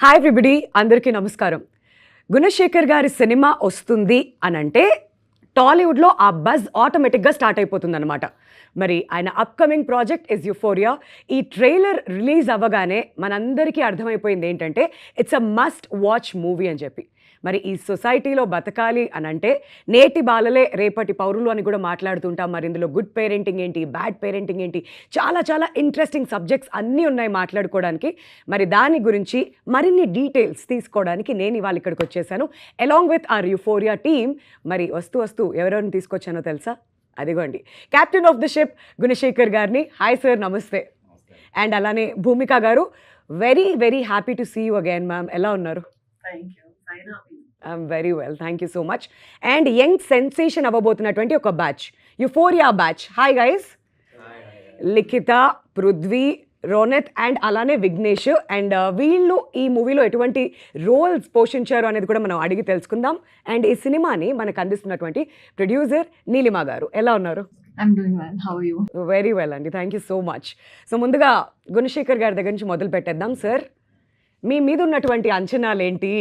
Hi everybody, అందరికీ నమస్కారం. గుణశేఖర్ గారి సినిమా వస్తుంది అని అంటే టాలీవుడ్లో ఆ బజ్ ఆటోమేటిక్గా స్టార్ట్ అయిపోతుందన్నమాట. మరి ఆయన అప్కమింగ్ ప్రాజెక్ట్ ఇస్ యుఫోరియా. ఈ ట్రైలర్ రిలీజ్ అవ్వగానే మనందరికీ అర్థమైపోయింది ఏంటంటే it's a must watch movie అని చెప్పి. మరి ఈ సొసైటీలో బతకాలి అని అంటే నేటి బాలలే రేపటి పౌరులు అని కూడా మాట్లాడుతుంటాం. మరి ఇందులో గుడ్ పేరెంటింగ్ ఏంటి, బ్యాడ్ పేరెంటింగ్ ఏంటి, చాలా చాలా ఇంట్రెస్టింగ్ సబ్జెక్ట్స్ అన్నీ ఉన్నాయి మాట్లాడుకోవడానికి. మరి దాని గురించి మరిన్ని డీటెయిల్స్ తీసుకోవడానికి నేను ఇవాళ ఇక్కడికి వచ్చేసాను along with our Euphoria team. మరి వస్తూ ఎవరెవరిని తీసుకొచ్చానో తెలుసా? అదిగోండి, captain of the ship Gunasekhar గారిని. హాయ్ సార్, నమస్తే. అండ్ అలానే భూమిక గారు, very very happy to see you again ma'am. ఎలా ఉన్నారు? I'm very well, thank you so much. And young sensation అవ్వబోతున్నటువంటి ఒక batch, Euphoria batch. Hi guys. Likhitha, Prithvi, Ronith and అలానే Vignesh. And వీళ్ళు ఈ మూవీలో ఎటువంటి రోల్స్ పోషించారు అనేది కూడా మనం అడిగి తెలుసుకుందాం. అండ్ ఈ సినిమాని మనకు అందిస్తున్నటువంటి ప్రొడ్యూసర్ నీలిమా గారు. ఎలా ఉన్నారు? I'm doing well. How are you? Very well అండి, thank you so much. So ముందుగా గుణశేఖర్ గారి దగ్గర నుంచి మొదలు పెట్టేద్దాం. సార్, మీ మీద ఉన్నటువంటి అంచనాలు ఏంటి?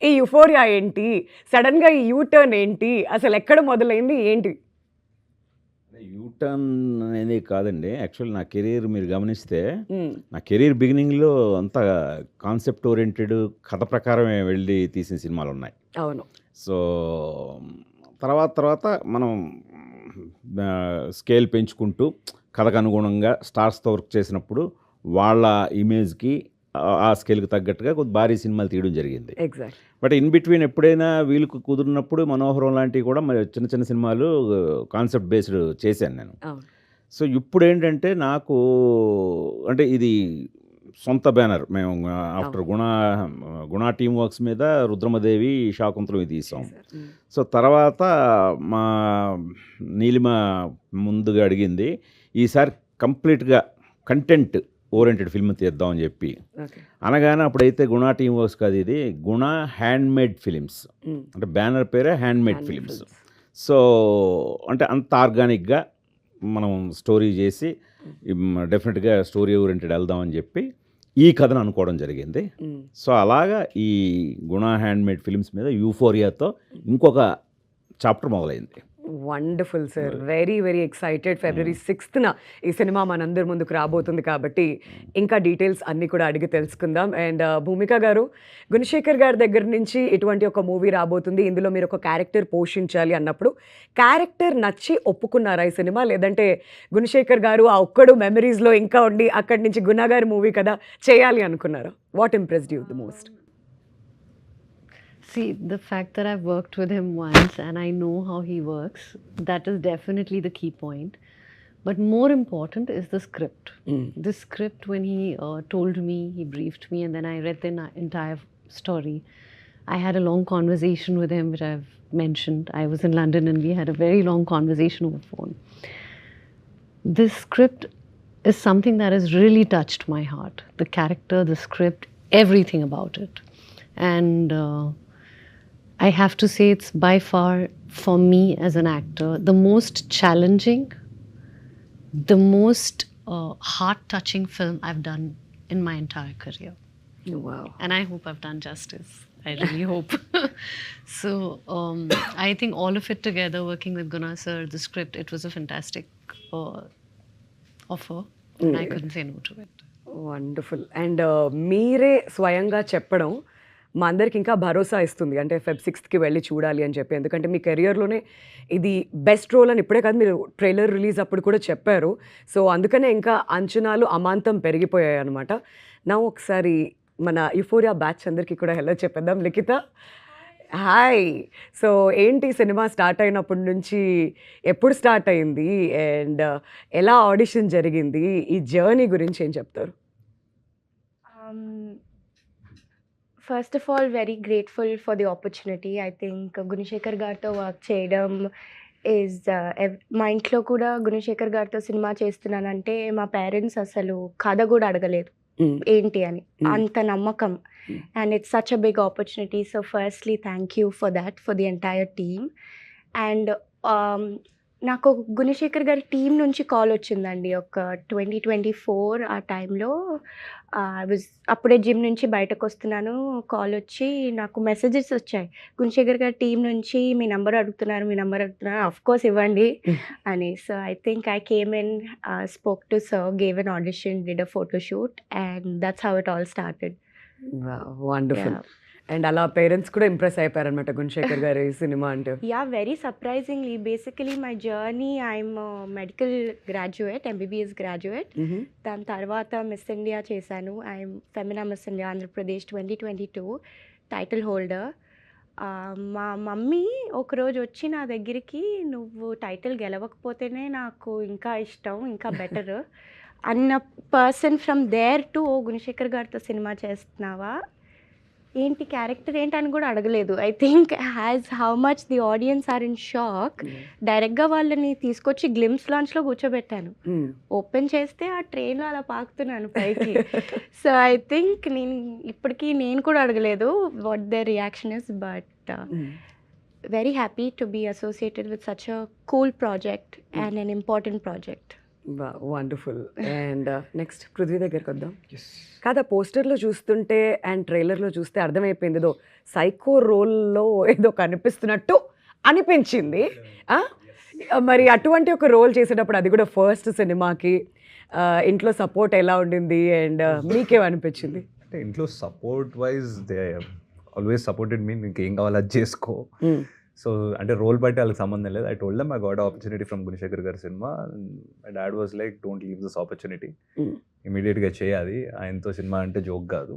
ఈ యుఫోరియా ఏంటి? సడన్గా ఈ యూటర్న్ ఏంటి? అసలు ఎక్కడ మొదలైంది ఏంటి? యూటర్న్ అనేది కాదండి. యాక్చువల్ నా కెరీర్ మీరు గమనిస్తే నా కెరీర్ బిగినింగ్లో అంతా కాన్సెప్ట్ ఓరియంటెడ్ కథ ప్రకారమే వెళ్ళి తీసిన సినిమాలు ఉన్నాయి. అవును. సో తర్వాత మనం స్కేల్ పెంచుకుంటూ కథకు అనుగుణంగా స్టార్స్తో వర్క్ చేసినప్పుడు వాళ్ళ ఇమేజ్కి ఆ స్కేల్కి తగ్గట్టుగా కొద్ది భారీ సినిమాలు తీయడం జరిగింది. ఎగ్జాక్ట్. బట్ ఇన్ బిట్వీన్ ఎప్పుడైనా వీళ్ళకు కుదిరినప్పుడు మనోహరం లాంటివి కూడా మరి చిన్న చిన్న సినిమాలు కాన్సెప్ట్ బేస్డ్ చేశాను నేను. సో ఇప్పుడు ఏంటంటే నాకు అంటే ఇది సొంత బ్యానర్. మేము ఆఫ్టర్ గుణ టీమ్ వర్క్స్ మీద రుద్రమదేవి, శాకుంతలం ఇది తీసాం. సో తర్వాత మా నీలిమ ముందుగా అడిగింది ఈసారి కంప్లీట్గా కంటెంట్ ఓరియంటెడ్ ఫిల్మ్ తీద్దామని చెప్పి అనగానే అప్పుడైతే గుణ టీమ్ వర్క్స్ కాదు, ఇది గుణ హ్యాండ్మేడ్ ఫిలిమ్స్, అంటే బ్యానర్ పేరే హ్యాండ్మేడ్ ఫిలిమ్స్. సో అంటే అంత ఆర్గానిక్గా మనం స్టోరీ చేసి డెఫినెట్గా స్టోరీ ఓరియంటెడ్ వెళ్దామని చెప్పి ఈ కథను అనుకోవడం జరిగింది. సో అలాగా ఈ గుణ హ్యాండ్మేడ్ ఫిలిమ్స్ మీద యూఫోరియాతో ఇంకొక చాప్టర్ మొదలైంది. Wonderful sir, very very excited. February 6th ఈ సినిమా మనందరి ముందుకు రాబోతుంది కాబట్టి ఇంకా డీటెయిల్స్ అన్నీ కూడా అడిగి తెలుసుకుందాం. అండ్ భూమిక గారు, గుణశేఖర్ గారి దగ్గర నుంచి ఇటువంటి ఒక మూవీ రాబోతుంది, ఇందులో మీరు ఒక క్యారెక్టర్ పోషించాలి అన్నప్పుడు క్యారెక్టర్ నచ్చి ఒప్పుకున్నారా ఈ సినిమా? లేదంటే గుణశేఖర్ గారు ఆ ఒక్కడు మెమరీస్లో ఇంకా ఉండి అక్కడి నుంచి గుణ గారి మూవీ కదా చేయాలి అనుకున్నారా? What impressed you the most? See, the fact that I've worked with him once and I know how he works, that is definitely the key point. But more important is the script. The script, when he told me, he briefed me, and then I read the entire story. I had a long conversation with him, which I've mentioned. I was in London and we had a very long conversation over phone. This script is something that has really touched my heart. The character, the script, everything about it. And I have to say it's by far, for me as an actor, the most challenging, the most heart-touching film I've done in my entire career. Wow. And I hope I've done justice. I really hope. So I think all of it together, working with Guna sir, the script, it was a fantastic offer. And I couldn't say no to it. Wonderful. And మీరే స్వయంగా చెప్పడం మా అందరికి ఇంకా భరోసా ఇస్తుంది, అంటే Feb 6th వెళ్ళి చూడాలి అని చెప్పి. ఎందుకంటే మీ కెరియర్లోనే ఇది బెస్ట్ రోల్ అని ఇప్పుడే కాదు, మీరు ట్రైలర్ రిలీజ్ అప్పుడు కూడా చెప్పారు. సో అందుకనే ఇంకా అంచనాలు అమాంతం పెరిగిపోయాయి అనమాట. నా ఒకసారి మన యుఫోరియా బ్యాచ్ అందరికీ కూడా హెల్లో చెప్పేద్దాం. లిఖిత, హాయ్. సో ఏంటి సినిమా స్టార్ట్ అయినప్పటి నుంచి ఎప్పుడు స్టార్ట్ అయింది అండ్ ఎలా ఆడిషన్ జరిగింది, ఈ జర్నీ గురించి ఏం చెప్తారు? First of all, very grateful for the opportunity. I think Gunasekhar గారితో వర్క్ చేయడం ఈజ్ మా ఇంట్లో కూడా గుణశేఖర్ గారితో సినిమా చేస్తున్నానంటే మా పేరెంట్స్ అసలు కథ కూడా అడగలేదు ఏంటి అని, అంత నమ్మకం. And it's such a big opportunity. So firstly thank you for that, for the entire team. And నాకు గుణశేఖర్ గారి టీం నుంచి కాల్ వచ్చిందండి ఒక 2024 ఆ టైంలో. అప్పుడే జిమ్ నుంచి బయటకు వస్తున్నాను, కాల్ వచ్చి నాకు మెసేజెస్ వచ్చాయి. గుణశేఖర్ గారి టీం నుంచి మీ నెంబర్ అడుగుతున్నారు, ఆఫ్ కోర్స్ ఇవ్వండి అని. So I think I came in, spoke to sir, gave an audition, did a photo shoot, and that's how it all started. Wonderful. And అలా పేరెంట్స్ కూడా ఇంప్రెస్ అయిపోయారనమాట గుణశేఖర్ గారి సినిమా అంటే. Yeah, very surprisingly. Basically, my journey, I'm a medical graduate, MBBS graduate. దాని తర్వాత miss India చేశాను. I'm Femina miss India Andhra Pradesh 2022 title holder. మా mummy ఒకరోజు వచ్చి నా దగ్గరికి, నువ్వు టైటిల్ గెలవకపోతేనే నాకు ఇంకా ఇష్టం, ఇంకా బెటర్ అన్న పర్సన్ ఫ్రమ్ దేర్ టు, ఓ గుణశేఖర్ గారితో సినిమా చేస్తున్నావా, ఏంటి క్యారెక్టర్ ఏంటి అని కూడా అడగలేదు. I think how much the audience are in shock. డైరెక్ట్గా వాళ్ళని తీసుకొచ్చి గ్లిమ్స్ లాంచ్లో కూర్చోబెట్టాను. ఓపెన్ చేస్తే ఆ ట్రైన్లో అలా పాకుతున్నాను పైకి. సో ఐ థింక్ ఇప్పటికీ నేను కూడా అడగలేదు what the reaction is, but very happy to be associated with such a cool project and an important project. Wonderful. And next Prithvi దగ్గరికి వద్దాం. కాదా, పోస్టర్లో చూస్తుంటే అండ్ ట్రైలర్లో చూస్తే అర్థమైపోయింది, ఏదో సైకో రోల్లో ఏదో కనిపిస్తున్నట్టు అనిపించింది. మరి అటువంటి ఒక రోల్ చేసేటప్పుడు, అది కూడా ఫస్ట్ సినిమాకి, ఇంట్లో సపోర్ట్ ఎలా ఉండింది అండ్ మీకేమనిపించింది? అంటే ఇంట్లో support wise they always supported me, నీకు ఏం కావాలో అది చేసుకో. సో అంటే రోల్ బట్టి వాళ్ళకి సంబంధం లేదు. I told them I got opportunity from Gunasekhar గారి సినిమా. My dad was like, don't leave this opportunity, ఇమీడియట్గా చేయాలి, ఆయనతో సినిమా అంటే జోక్ కాదు,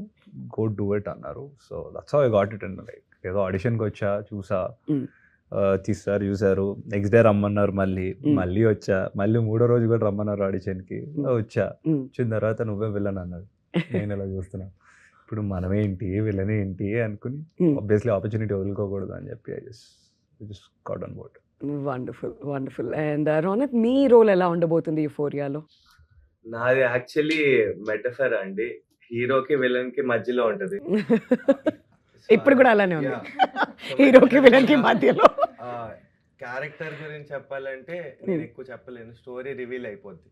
గో డూ ఇట్ అన్నారు. So that's how I got it. And like ఏదో ఆడిషన్కి వచ్చా, చూసా, తీస్తారు, చూసారు, నెక్స్ట్ డే రమ్మన్నారు, మళ్ళీ వచ్చా, మళ్ళీ 3వ రోజు కూడా రమ్మన్నారు ఆడిషన్కి, వచ్చా. వచ్చిన తర్వాత నువ్వే విలన్ అన్నాడు. నేను ఇలా చూస్తున్నా, ఇప్పుడు మనమేంటి విలన్ ఏంటి అనుకుని, ఆబ్వియస్లీ ఆపర్చునిటీ వదులుకోకూడదు అని చెప్పి I just got on board. Wonderful. And Ronak, మీ రోల్ ఎలా ఉండబోతుంది యూఫోరియాలో? నాది యాక్చువల్లీ మెటఫర్ అండి, హీరోకి విలన్ కి మధ్యలో ఉంటది. ఇప్పుడు కూడా అలానే ఉంది, హీరోకి విలన్ కి మధ్యలో. క్యారెక్టర్ గురించి చెప్పాలంటే నేను ఎక్కువ చెప్పలేను, స్టోరీ రివీల్ అయిపోద్ది,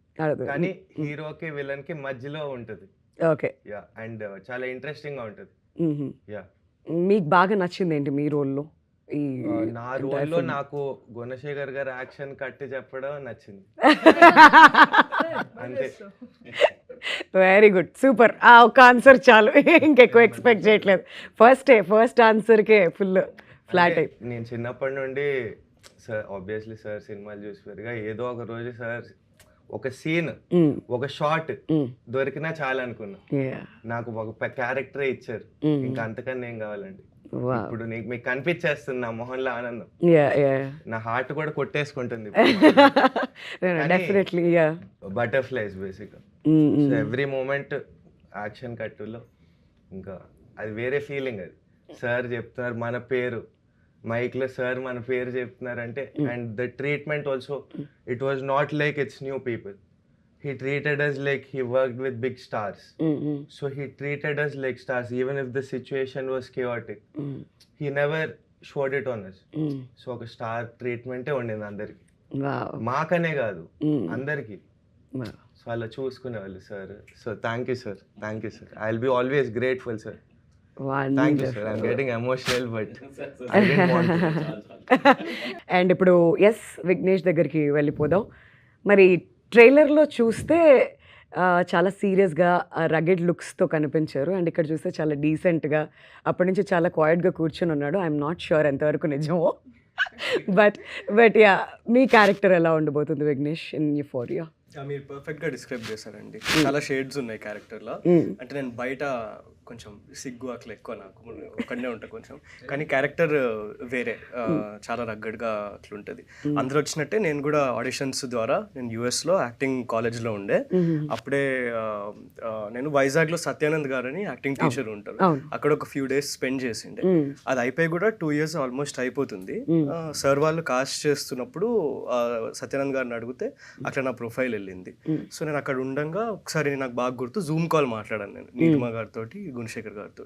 కానీ హీరోకి విలన్ కి మధ్యలో ఉంటది. ఓకే. యా, అండ్ చాలా ఇంట్రెస్టింగ్ గా ఉంటది. యా, మీకు బాగా నచ్చింది ఏంటి మీ రోల్లో? నా రోల్లో నాకు గుణశేఖర్ గారు యాక్షన్ కట్టి చెప్పడం నచ్చింది అంతే. Very good, super. ఒక ఆన్సర్ చాలు, ఇంకెక్కువ ఎక్స్పెక్ట్ చేయట్లేదు. ఫస్ట్ ఆన్సర్కే ఫుల్ ఫ్లాట్ అయి. నేను చిన్నప్పటి నుండి సార్, ఆబ్వియస్లీ సార్ సినిమాలు చూసి పెరిగా, ఏదో ఒక రోజు సార్ ఒక సీన్, ఒక షాట్ దొరికినా చాలా అనుకున్నా. నాకు ఒక క్యారెక్టరే ఇచ్చారు, ఇంకా అంతకన్నా ఏం కావాలండి. ఇప్పుడు మీకు కనిపించేస్తుంది నా మొహంలో ఆనందం, నా హార్ట్ కూడా కొట్టేసుకుంటుంది. Butterflies basic, every moment action కట్టులో ఇంకా అది వేరే ఫీలింగ్. అది సార్ చెప్తున్నారు మన పేరు, మైక్ లో సార్ మన పేరు చెప్తున్నారంటే, and the treatment also, it was not like it's new people. He treated us like he worked with big stars. So he treated us like stars, even if the situation was chaotic. He never showed it on us. So ఒక star ట్రీట్మెంటే ఉండేది అందరికి, మాకనే కాదు అందరికి. So అలా చూసుకునేవాళ్ళు sir. So thank you sir, thank you sir. I will be always grateful sir. Thank you sir. I'm getting emotional, but I didn't want to. And ఇప్పుడు yes Vignesh దగ్గరికి వెళ్ళిపోదాం. మరి ట్రైలర్లో చూస్తే చాలా సీరియస్గా రగెడ్ లుక్స్తో కనిపించారు, అండ్ ఇక్కడ చూస్తే చాలా డీసెంట్గా, అప్పటి నుంచి చాలా క్వైట్గా కూర్చొని ఉన్నాడు. ఐఎమ్ నాట్ షూర్ ఎంతవరకు నిజమో, బట్ యా, మీ క్యారెక్టర్ ఎలా ఉండబోతుంది విఘ్నేష్ ఇన్ యూఫోరియా? మీరు పర్ఫెక్ట్గా డిస్క్రైబ్ చేశారండి. చాలా షేడ్స్ ఉన్నాయి క్యారెక్టర్లో. అంటే నేను బయట కొంచెం సిగ్గు అట్లా ఎక్కువ, నాకు ఒక్కడనే ఉంటుంది కొంచెం, కానీ క్యారెక్టర్ వేరే, చాలా రగ్గడ్గా అట్లా ఉంటుంది. అందరూ వచ్చినట్టే నేను కూడా ఆడిషన్స్ ద్వారా, నేను యూఎస్లో యాక్టింగ్ కాలేజ్లో ఉండే, అప్పుడే నేను వైజాగ్లో సత్యానంద్ గారు అని యాక్టింగ్ టీచర్ ఉంటారు, అక్కడ ఒక ఫ్యూ డేస్ స్పెండ్ చేసిండే. అది అయిపోయి కూడా 2 years ఆల్మోస్ట్ అయిపోతుంది. సార్ వాళ్ళు కాస్ట్ చేస్తున్నప్పుడు సత్యానంద్ గారిని అడిగితే అట్లా నా ప్రొఫైల్ వెళ్ళింది. సో నేను అక్కడ ఉండగా ఒకసారి నాకు బాగా గుర్తు, జూమ్ కాల్ మాట్లాడాను నేను నీలిమా గారితో, గుణశేఖర్ గారితో.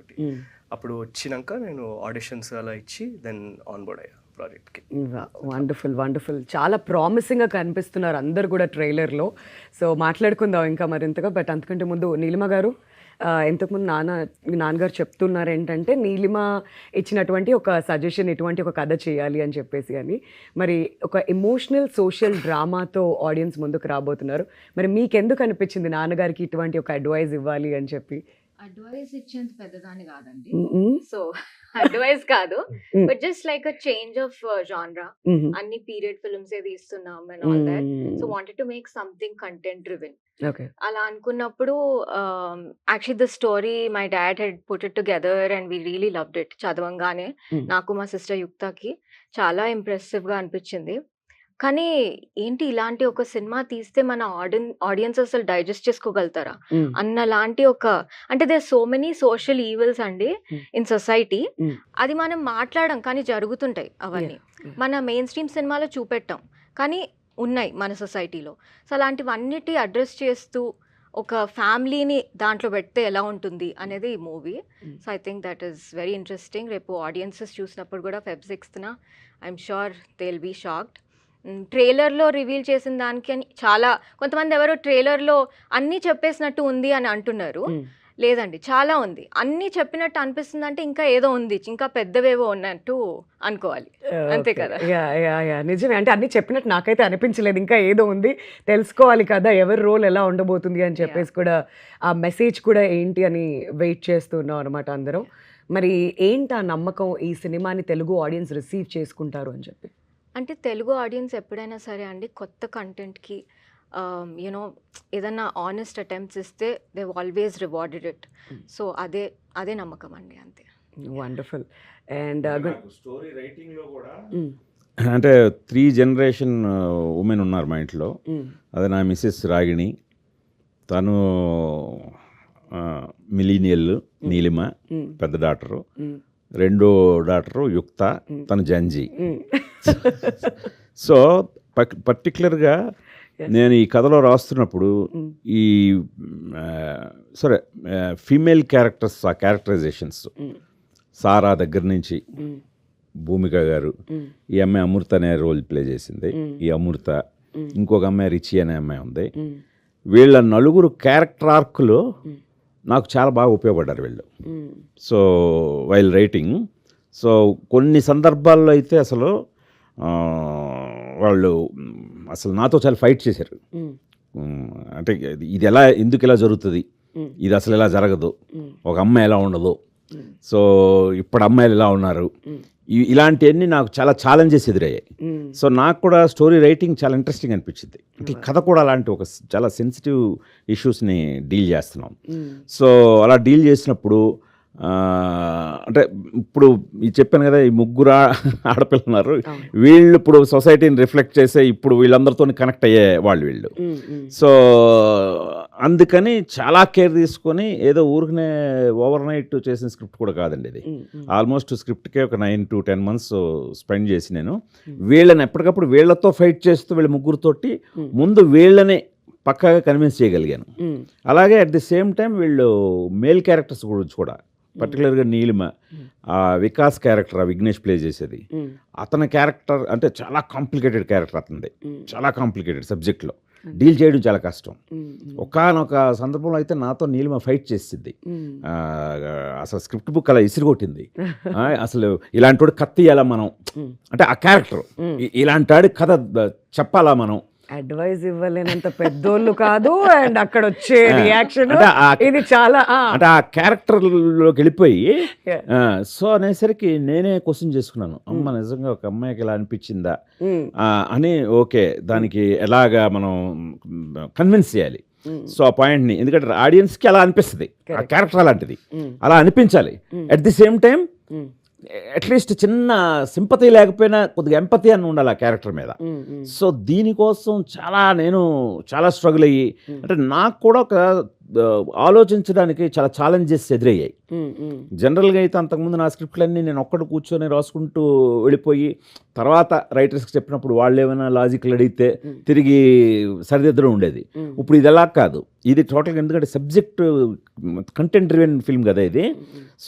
అప్పుడు వచ్చినాక నేను ఆడిషన్స్ అలా ఇచ్చి దెన్ ఆన్ బోర్డ్ అయ్యా. ప్రాజెక్ట్కి. వండర్ఫుల్ వండర్ఫుల్, చాలా ప్రామిసింగ్గా కనిపిస్తున్నారు అందరు కూడా ట్రైలర్లో. సో మాట్లాడుకుందాం ఇంకా మరింతగా. బట్ అంతకంటే ముందు నీలిమ గారు, ఇంతకుముందు నాన్నగారు చెప్తున్నారు ఏంటంటే నీలిమ ఇచ్చినటువంటి ఒక సజెషన్, ఇటువంటి ఒక కథ చేయాలి అని చెప్పేసి అని. మరి ఒక ఎమోషనల్ సోషల్ డ్రామాతో ఆడియన్స్ ముందుకు రాబోతున్నారు. మరి మీకెందుకు అనిపించింది నాన్నగారికి ఇటువంటి ఒక అడ్వైస్ ఇవ్వాలి అని చెప్పి? అడ్వైస్ ఇచ్చేంత పెద్దదాన్ని కాదండి, మ్మ్. సో అడ్వైస్ కాదు, Mm. But just like a change of genre. Hmm. అన్ని పీరియడ్ ఫిల్మ్స్ ఏ తీస్తున్నాం and all that, so hmm. Wanted to make something content driven. Okay. అలా అనుకున్నప్పుడు actually the story my dad had put it together and we really loved it. చదవంగానే Mm. నాకు మా sister యుక్తకి చాలా ఇంప్రెసివ్గా అనిపించింది. కానీ ఏంటి ఇలాంటి ఒక సినిమా తీస్తే మన ఆడియన్స్ అసలు డైజెస్ట్ చేసుకోగలుగుతారా మ్మ్. అన్నలాంటి ఒక, అంటే they so many social evils అండి Mm. In society. Mm. అది మనం మాట్లాడం కానీ జరుగుతుంటాయి అవన్నీ. Yeah. మన మెయిన్ స్ట్రీమ్ సినిమాలో చూపెట్టాం కానీ ఉన్నాయి మన సొసైటీలో. సో అలాంటివన్నిటి అడ్రస్ చేస్తూ ఒక ఫ్యామిలీని దాంట్లో పెడితే ఎలా ఉంటుంది అనేది ఈ movie. Mm. So I think that is very interesting. రేపు ఆడియన్సెస్ చూసినప్పుడు కూడా Feb 6th I'm sure they will be shocked. ట్రైలర్లో రివీల్ చేసిన దానికి అని చాలా కొంతమంది ఎవరో ట్రైలర్లో అన్నీ చెప్పేసినట్టు ఉంది అని అంటున్నారు. మ్మ్. లేదండి, చాలా ఉంది. అన్నీ చెప్పినట్టు అనిపిస్తుంది అంటే ఇంకా ఏదో ఉంది, ఇంకా పెద్దవేవో ఉన్నట్టు అనుకోవాలి. అంతే ఓకే. కదా. యా యా యా నిజమే. అంటే అన్ని చెప్పినట్టు నాకైతే అనిపించలేదు. ఇంకా ఏదో ఉంది, తెలుసుకోవాలి కదా ఎవరి రోల్ ఎలా ఉండబోతుంది అని చెప్పేసి కూడా ఆ మెసేజ్ కూడా ఏంటి అని వెయిట్ చేస్తున్నాం అనమాట అందరం. మరి ఏంటి ఆ నమ్మకం ఈ సినిమాని తెలుగు ఆడియన్స్ రిసీవ్ చేసుకుంటారు అని చెప్పి? అంటే తెలుగు ఆడియన్స్ ఎప్పుడైనా సరే అండి కొత్త కంటెంట్కి యూనో ఏదన్నా ఆనెస్ట్ అటెంప్ట్స్ ఇస్తే they always rewarded it. So అదే నమ్మకం అండి, అంతే. వండర్ఫుల్. అండ్ స్టోరీ రైటింగ్లో కూడా అంటే 3 జనరేషన్ ఉమెన్ ఉన్నారు మా ఇంట్లో. అదే నా మిస్సెస్ రాగిణి, తను మిలీనియల్ నీలిమ పెద్ద డాక్టరు, రెండో డాక్టరు యుక్త, తను జంజీ. సో పర్టికులర్గా నేను ఈ కథలో రాస్తున్నప్పుడు ఈ సరే ఫీమేల్ క్యారెక్టర్స్, ఆ క్యారెక్టరైజేషన్స్ సారా దగ్గర నుంచి భూమిక గారు, ఈ అమ్మాయి అమృత అనే రోల్ ప్లే చేసింది, ఈ అమృత, ఇంకొక అమ్మాయి రిచి అనే అమ్మాయి ఉంది. వీళ్ళ నలుగురు క్యారెక్టర్ ఆర్క్లో నాకు చాలా బాగా ఉపయోగపడ్డారు వీళ్ళు. సో వైల్ రైటింగ్, సో కొన్ని సందర్భాల్లో అయితే అసలు వాళ్ళు అసలు నాతో చాలా ఫైట్ చేశారు. అంటే ఇది ఎలా, ఎందుకు ఇలా జరుగుతుంది, ఇది అసలు ఎలా జరగదు, ఒక అమ్మాయి ఎలా ఉండదు, సో ఇప్పుడు అమ్మాయిలు ఎలా ఉన్నారు, ఇలాంటివన్నీ నాకు చాలా ఛాలెంజెస్ ఎదురయ్యాయి. సో నాకు కూడా స్టోరీ రైటింగ్ చాలా ఇంట్రెస్టింగ్ అనిపించింది. అంటే ఈ కథ కూడా అలాంటి ఒక చాలా సెన్సిటివ్ ఇష్యూస్ని డీల్ చేస్తున్నాం. సో అలా డీల్ చేసినప్పుడు అంటే ఇప్పుడు చెప్పాను కదా, ఈ ముగ్గురు ఆడపిల్లలు ఉన్నారు, వీళ్ళు ఇప్పుడు సొసైటీని రిఫ్లెక్ట్ చేసే ఇప్పుడు వీళ్ళందరితో కనెక్ట్ అయ్యే వాళ్ళు వీళ్ళు. సో అందుకని చాలా కేర్ తీసుకొని ఏదో ఊరికనే ఓవర్ నైట్ చేసిన స్క్రిప్ట్ కూడా కాదండి ఇది. ఆల్మోస్ట్ స్క్రిప్ట్కే ఒక 9 to 10 months స్పెండ్ చేసి నేను వీళ్ళని ఎప్పటికప్పుడు వీళ్ళతో ఫైట్ చేస్తూ వీళ్ళ ముగ్గురుతోటి ముందు వీళ్ళని పక్కాగా కన్విన్స్ చేయగలిగాను. అలాగే అట్ ది సేమ్ టైం వీళ్ళు మేల్ క్యారెక్టర్స్ గురించి కూడా, పర్టికులర్గా నీలిమ, ఆ వికాస్ క్యారెక్టర్, ఆ విఘ్నేష్ ప్లే చేసేది, అతని క్యారెక్టర్ అంటే చాలా కాంప్లికేటెడ్ క్యారెక్టర్ అతనిది, చాలా కాంప్లికేటెడ్ సబ్జెక్ట్లో డీల్ చేయడం చాలా కష్టం. ఒకానొక సందర్భంలో అయితే నాతో నీలిమ ఫైట్ చేసింది, అసలు స్క్రిప్ట్ బుక్ అలా ఇసిరిగొట్టింది. అసలు ఇలాంటి వాడు కత్తి ఇయ్యాలా మనం, అంటే ఆ క్యారెక్టర్ ఇలాంటి వాడి కథ చెప్పాలా మనం. అడ్వైజ్ ఇవ్వలేనంత పెద్దోళ్ళు కాదు, అండ్ అక్కడ వచ్చే రియాక్షన్ ఇది చాలా అంటే ఆ క్యారెక్టర్లోకి వెళ్ళిపోయి, సో అనేసరికి నేనే క్వశ్చన్ చేసుకున్నాను, అమ్మ నిజంగా ఒక అమ్మాయికి ఇలా అనిపించిందా అని. ఓకే, దానికి ఎలాగా మనం కన్విన్స్ చేయాలి. సో ఆ పాయింట్ని, ఎందుకంటే ఆడియన్స్కి అలా అనిపిస్తుంది, ఆ క్యారెక్టర్ అలాంటిది, అలా అనిపించాలి. At the same time at least చిన్న సింపతి లేకపోయినా కొద్దిగా ఎంపతి అని ఉండాలి ఆ క్యారెక్టర్ మీద. సో దీనికోసం నేను చాలా స్ట్రగుల్ అయ్యి, అంటే నాకు కూడా ఒక ఆలోచించడానికి చాలా ఛాలెంజెస్ ఎదురయ్యాయి. జనరల్గా అయితే అంతకుముందు నా స్క్రిప్ట్లన్నీ నేను ఒక్కడు కూర్చొని రాసుకుంటూ వెళ్ళిపోయి తర్వాత రైటర్స్కి చెప్పినప్పుడు వాళ్ళు ఏమైనా లాజిక్లు అడిగితే తిరిగి సరిదిద్దడం ఉండేది. ఇప్పుడు ఇది ఎలా కాదు, ఇది టోటల్గా ఎందుకంటే సబ్జెక్ట్ కంటెంట్ డ్రివెన్ ఫిల్మ్ కదా ఇది.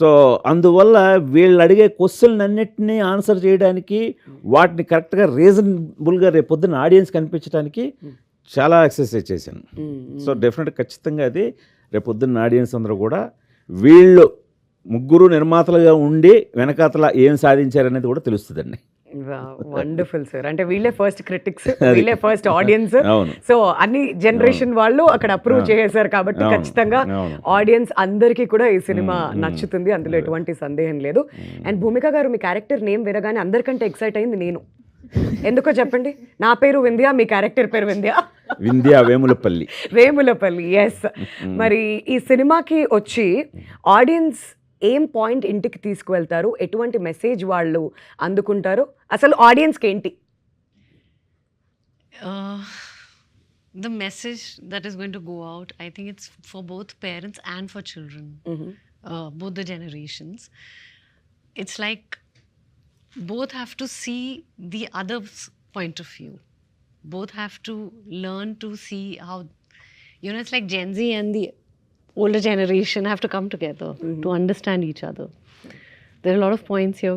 సో అందువల్ల వీళ్ళు అడిగే క్వశ్చన్ అన్నిటినీ ఆన్సర్ చేయడానికి, వాటిని కరెక్ట్గా రీజనబుల్గా రేపు పొద్దున్న ఆడియన్స్ కనిపించడానికి చాలా ఎక్సర్సైజ్ చేశాను. సో డెఫినెట్గా ఖచ్చితంగా అది రేపు పొద్దున్న ఆడియన్స్ అందరూ కూడా వీళ్ళు ముగ్గురు నిర్మాతలుగా ఉండి వెనకాతల ఏం సాధించారనేది కూడా తెలుస్తుందండి. Wonderful sir. అంటే వీళ్ళే ఫస్ట్ క్రిటిక్స్, వీళ్ళే ఫస్ట్ ఆడియన్స్. అవును. సో అన్ని జనరేషన్ వాళ్ళు అక్కడ అప్రూవ్ చేశారు కాబట్టి ఖచ్చితంగా ఆడియన్స్ అందరికీ కూడా ఈ సినిమా నచ్చుతుంది, అందులో ఎటువంటి సందేహం లేదు. అండ్ భూమిక గారు, మీ క్యారెక్టర్ నేమ్ వినగానే అందరికంటే ఎక్సైట్ అయింది నేను. ఎందుకో చెప్పండి. నా పేరు వింధ్య, మీ క్యారెక్టర్ పేరు వింధ్య వేములపల్లి. వేములపల్లి, ఎస్. మరి ఈ సినిమాకి వచ్చి ఆడియన్స్ ఏం పాయింట్ ఇంటికి తీసుకువెళ్తారు, ఎటువంటి మెసేజ్ వాళ్ళు అందుకుంటారు, అసలు ఆడియన్స్కి ఏంటి? The message that is going to go out, I think it's for both parents and for children, both the generations. It's like both have to see the other's point of view. Both have to learn to see how, it's like Gen Z and the older generation have to come together to understand each other. There are a lot of points here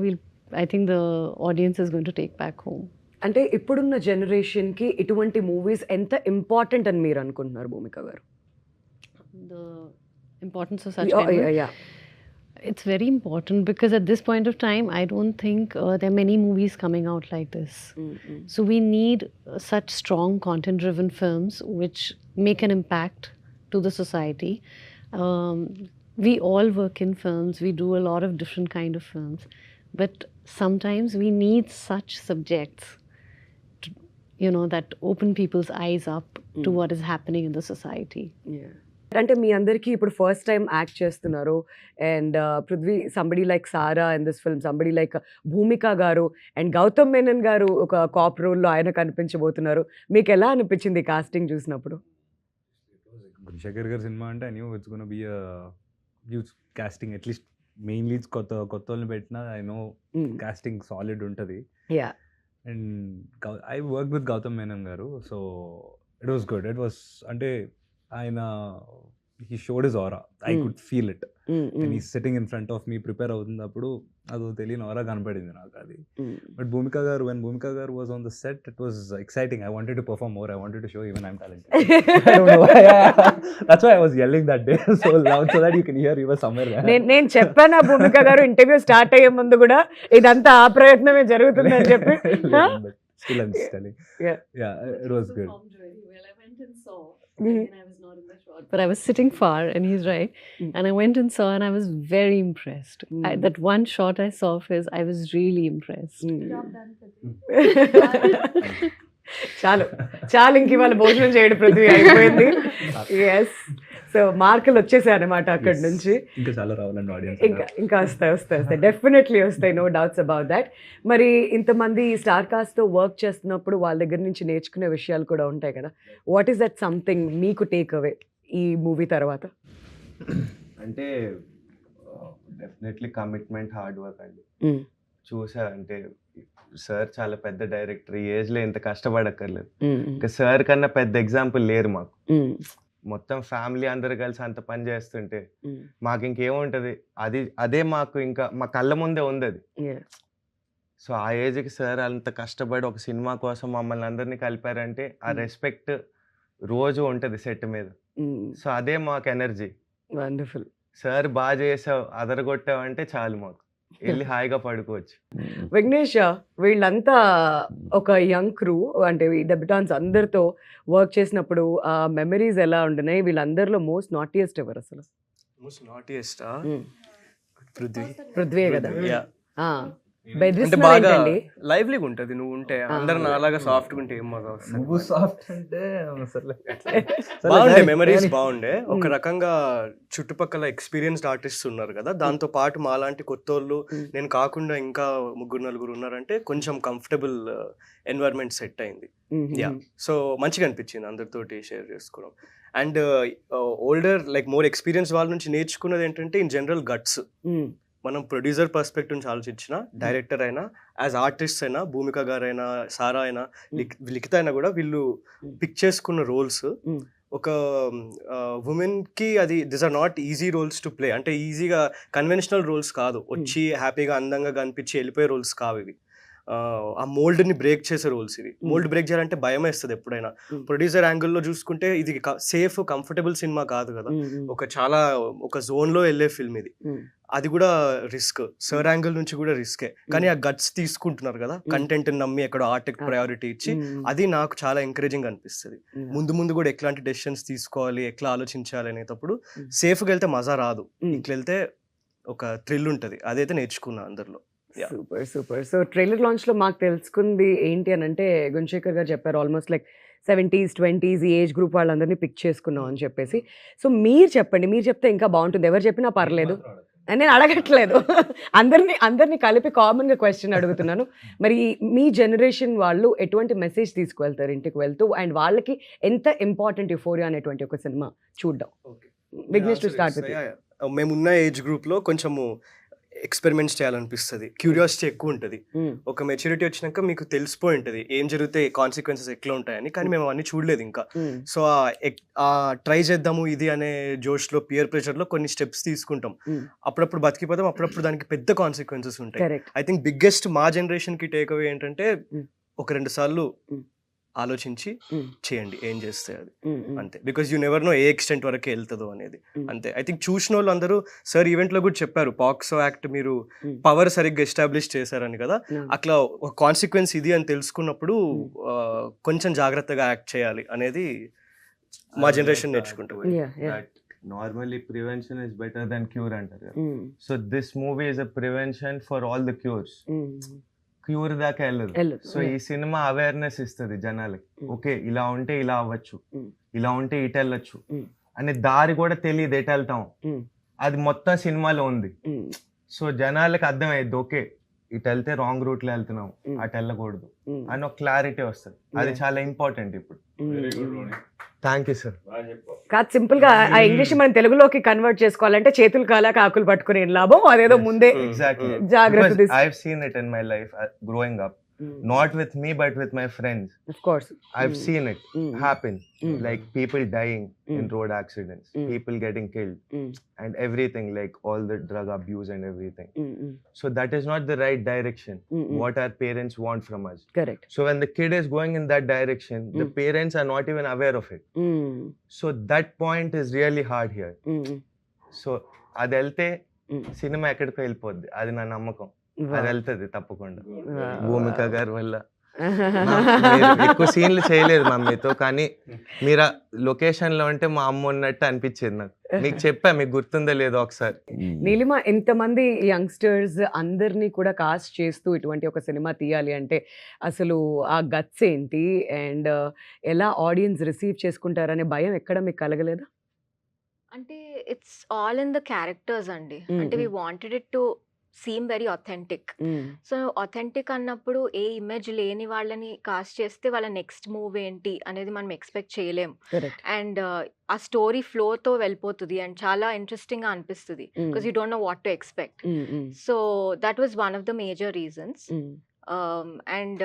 I think the audience is going to take back home. అంటే ఇప్పుడున్న జనరేషన్కి ఇటువంటి movies ఎంత important అని మీరు అనుకుంటున్నారు భూమిక గారు? The importance of such kind of... Yeah. It's very important because at this point of time, I don't think there are many movies coming out like this. So we need such strong content-driven films which make an impact to the society. We all work in films. We do a lot of different kind of films. But sometimes we need such subjects, that open people's eyes up to what is happening in the society. Yeah. అంటే మీ అందరికీ ఇప్పుడు first time act చేస్తున్నారు. And Prithvi, somebody like Sara in this film, somebody like Bhumika గారు, and Gautam Menon గారు ఒక cap రోల్లో ఆయన కనిపించబోతున్నారు. మీకు ఎలా అనిపించింది కాస్టింగ్ చూసినప్పుడు? గుణశేఖర్ గారి సినిమా అంటే I knew it's gonna be a huge casting. At least main leads కొత్త వాళ్ళని పెట్టినా ఐ నో కాస్టింగ్ సాలిడ్ ఉంటుంది. Yeah. And I work with Gautham Menon గారు. So it was good. It was అంటే ఆయన he showed his aura. I could feel it. And he's sitting in front of me, prepare అవుతున్నప్పుడు అదో తెలియని aura కనపడింది నాకు అది. But Bhumika garu, when Bhumika garu was on the set, it was exciting. I wanted to perform more. I wanted to show even I'm talented. I don't know why. That's why I was yelling that day so loud so that you can hear you were somewhere there. నేను చెప్పాను భూమిక గారు interview start అయ్యే ముందు కూడా ఇదంతా ఆ ప్రయత్నమే జరుగుతుందని చెప్పి. Still I'm telling. Yeah, it was good. Well, I went and saw. And I was not in the shot, but I was sitting far, and he's right. And I went and saw, and I was very impressed. That one shot I saw of his, I was really impressed. చాలు ఇంక ఇవాళ భోజనం చేయడం పృథ్వీ అయిపోయింది. Yes. So మార్కులు వచ్చేసాయి అనమాట అక్కడి నుంచి. ఇంకా చాలా రావాలండి ఆడియన్స్. ఇంకా వస్తాయి డెఫినెట్లీ వస్తాయి, నో డౌట్స్ అబౌట్ దాట్. మరి ఇంతమంది స్టార్ కాస్ట్తో వర్క్ చేస్తున్నప్పుడు వాళ్ళ దగ్గర నుంచి నేర్చుకునే విషయాలు కూడా ఉంటాయి కదా. వాట్ ఈస్ దట్ సంథింగ్ మీకు టేక్ అవే ఈ మూవీ తర్వాత? అంటే డెఫినెట్లీ కమిట్మెంట్, హార్డ్ వర్క్ అండి. చూసా అంటే సార్ చాలా పెద్ద డైరెక్టర్, ఈ ఏజ్లో ఇంత కష్టపడక్కర్లేదు. ఇంకా సార్ కన్నా పెద్ద ఎగ్జాంపుల్ లేరు మాకు. మొత్తం ఫ్యామిలీ అందరు కలిసి అంత పని చేస్తుంటే మాకు ఇంకేముంటది, అదే మాకు ఇంకా మా కళ్ళ ముందే ఉంది అది. సో ఆ ఏజ్కి సార్ అంత కష్టపడి ఒక సినిమా కోసం మమ్మల్ని అందరినీ కలిపారంటే ఆ రెస్పెక్ట్ రోజు ఉంటుంది సెట్ మీద. సో అదే మాకు ఎనర్జీ. వండర్ఫుల్. సార్ బాగా చేసావు, అదరగొట్టావు అంటే చాలు, మాకు వెళ్ళి హాయిగా పడుకోవచ్చు. విఘ్నేష్, వీళ్ళంతా ఒక యంగ్ క్రూ, అంటే ఈ డెబ్యూటాన్స్ అందరితో వర్క్ చేసినప్పుడు ఆ మెమరీస్ ఎలా ఉంటున్నాయి? వీళ్ళందరిలో మోస్ట్ నాటియెస్ట్ ఎవరు అసలు? మోస్ట్ నాటియెస్ట్ పృథ్వీ కదా. అంటే బాగా లైవ్లీగా ఉంటుంది. నువ్వు ఉంటే అందరు నాలాగా సాఫ్ట్ ఉంటే ఏం బాగా బాగుండే, మెమరీస్ బాగుండే. ఒక రకంగా చుట్టుపక్కల ఎక్స్పీరియన్స్డ్ ఆర్టిస్ట్స్ ఉన్నారు కదా, దాంతో పాటు మాలాంటి కొత్త వాళ్ళు నేను కాకుండా ఇంకా 3-4 ఉన్నారంటే కొంచెం కంఫర్టబుల్ ఎన్వైరన్మెంట్ సెట్ అయింది. యా, సో మంచిగా అనిపించింది అందరితోటి షేర్ చేసుకోవడం. And older like more experience వాళ్ళ నుంచి నేర్చుకున్నది ఏంటంటే ఇన్ జనరల్ గట్స్. మనం ప్రొడ్యూసర్ పర్స్పెక్టివ్ నుంచి ఆలోచించిన డైరెక్టర్ అయినా, యాజ్ ఆర్టిస్ట్ అయినా, భూమిక గారైనా, సారా అయినా, లిఖిత అయినా కూడా వీళ్ళు పిక్ చేసుకున్న రోల్స్ ఒక ఉమెన్కి అది this are not easy roles to play. అంటే ఈజీగా కన్వెన్షనల్ రోల్స్ కాదు, వచ్చి హ్యాపీగా అందంగా కనిపించి వెళ్ళిపోయే రోల్స్ కావు ఇవి. ఆ మోల్డ్ని బ్రేక్ చేసే రోల్స్ ఇవి. మోల్డ్ బ్రేక్ చేయాలంటే భయం వేస్తుంది ఎప్పుడైనా. ప్రొడ్యూసర్ యాంగిల్లో చూసుకుంటే ఇది సేఫ్ కంఫర్టబుల్ సినిమా కాదు కదా, ఒక జోన్లో వెళ్ళే ఫిల్మ్ ఇది. అది కూడా రిస్క్, సర్ యాంగిల్ నుంచి కూడా రిస్కే. కానీ ఆ గట్స్ తీసుకుంటున్నారు కదా, కంటెంట్ నమ్మి ఎక్కడ ఆర్ట్కి ప్రయారిటీ ఇచ్చి, అది నాకు చాలా ఎంకరేజింగ్ అనిపిస్తుంది. ముందు ముందు కూడా ఎట్లాంటి డెసిషన్స్ తీసుకోవాలి, ఎట్లా ఆలోచించాలి అనేటప్పుడు సేఫ్గా వెళ్తే మజా రాదు, ఇట్లా వెళ్తే ఒక థ్రిల్ ఉంటుంది. అదైతే నేర్చుకున్నా అందరిలో. సూపర్. సో ట్రైలర్ లాంచ్లో మాకు తెలుసుకుంది ఏంటి అని అంటే, గుణశేఖర్ గారు చెప్పారు ఆల్మోస్ట్ లైక్ 70s 20s ఈ ఏజ్ గ్రూప్ వాళ్ళందరినీ పిక్ చేసుకున్నాం అని చెప్పేసి. సో మీరు చెప్పండి, మీరు చెప్తే ఇంకా బాగుంటుంది. ఎవరు చెప్పినా పర్లేదు, నేను అడగట్లేదు. అందరినీ కలిపి కామన్గా క్వశ్చన్ అడుగుతున్నాను. మరి మీ జనరేషన్ వాళ్ళు ఎటువంటి మెసేజ్ తీసుకువెళ్తారు ఇంటికి వెళ్తూ, అండ్ వాళ్ళకి ఎంత ఇంపార్టెంట్ యుఫోరియా అనేటువంటి ఒక సినిమా చూడడం? Vignesh to start with. మేమున్న ఏజ్ గ్రూప్లో కొంచెము ఎక్స్పెరిమెంట్స్ చేయాలనిపిస్తుంది, క్యూరియాసిటీ ఎక్కువ ఉంటుంది. ఒక మెచ్యూరిటీ వచ్చినాక మీకు తెలిసిపోయి ఉంటుంది ఏం జరిగితే కాన్సిక్వెన్సెస్ ఎట్లా ఉంటాయని. కానీ మేము అవన్నీ చూడలేదు ఇంకా. సో ట్రై చేద్దాము ఇది అనే జోష్లో, పియర్ ప్రెషర్లో కొన్ని స్టెప్స్ తీసుకుంటాం. అప్పుడప్పుడు బతికిపోతాం, అప్పుడప్పుడు దానికి పెద్ద కాన్సిక్వెన్సెస్ ఉంటాయి. ఐ థింక్ బిగ్గెస్ట్ మా జనరేషన్కి టేక్ అవే ఏంటంటే, ఒక 2 సార్లు ఆలోచించి చేయండి ఏం చేస్తే అది, అంతే. Because you never know A extent వరకు వెళ్తుందో అనేది, అంతే. ఐ థింక్ చూసిన వాళ్ళు అందరూ సార్ ఈవెంట్లో కూడా చెప్పారు, పాక్సో యాక్ట్ మీరు పవర్ సరిగ్గా ఎస్టాబ్లిష్ చేశారని కదా. అట్లా ఒక కాన్సిక్వెన్స్ ఇది అని తెలుసుకున్నప్పుడు కొంచెం జాగ్రత్తగా యాక్ట్ చేయాలి అనేది మా జనరేషన్ నేర్చుకుంటాం. Normally prevention is better than cure అంటారు. So this movie is a prevention for all the cures. Cure దాకా వెళ్ళదు. సో ఈ సినిమా అవేర్నెస్ ఇస్తుంది జనాలకి. ఓకే, ఇలా ఉంటే ఇలా అవ్వచ్చు, ఇలా ఉంటే ఇటు వెళ్ళొచ్చు అనే దారి కూడా తెలియదు, ఎటు వెళ్తాం అది మొత్తం సినిమాలో ఉంది. సో జనాలకి అర్థమైద్ది, ఓకే ఇటు వెళ్తే రాంగ్ రూట్ లో వెళ్తున్నాం, అటు వెళ్ళకూడదు అని ఒక క్లారిటీ వస్తుంది. అది చాలా ఇంపార్టెంట్ ఇప్పుడు. Thank you sir. కాదు, సింపుల్ గా ఆ ఇంగ్లీష్ మనం తెలుగులోకి కన్వర్ట్ చేసుకోవాలంటే చేతులు కాలాక ఆకులు పట్టుకునే లాభం అదేదో ముందే జాగ్రత్త. I have seen it in my life growing up. Not with me, but with my friends. Of course. I've seen it happen. Like people dying in road accidents, people getting killed, and everything, like all the drug abuse and everything. So that is not the right direction. What our parents want from us. Correct. So when the kid is going in that direction, the parents are not even aware of it. So that point is really hard here. So అది వెళ్తే cinema ఎక్కడికి వెళ్ళిపోద్ది, అది నా నమ్మకం. అది వెళ్తుంది తప్పకుండా. భూమిక గారి వల్ల ఎక్కువ సీన్లు చేయలేదు మమ్మీతో, కానీ మీరు లొకేషన్ లో ఉంటే మా అమ్మ ఉన్నట్టు అనిపించేది నాకు. మీకు చెప్పా, మీకు గుర్తుందో లేదో ఒకసారి. నీలిమ, ఎంతమంది యంగ్స్టర్స్ అందరినీ కూడా కాస్ట్ చేస్తూ ఇటువంటి ఒక సినిమా తీయాలి అంటే అసలు ఆ గట్స్ ఏంటి, అండ్ ఎలా ఆడియన్స్ రిసీవ్ చేసుకుంటారనే భయం ఎక్కడ మీకు కలగలేదా? అంటే it's all in the characters అండి. అంటే we wanted it to seem very authentic. So authentic అన్నప్పుడు ఏ ఇమేజ్ లేని వాళ్ళని కాస్ట్ చేస్తే వాళ్ళ నెక్స్ట్ మూవ్ ఏంటి అనేది మనం ఎక్స్పెక్ట్ చేయలేం. అండ్ ఆ స్టోరీ ఫ్లోతో వెళ్ళిపోతుంది అండ్ చాలా ఇంట్రెస్టింగ్గా అనిపిస్తుంది, because you don't know what to expect. So that was one of the major reasons. And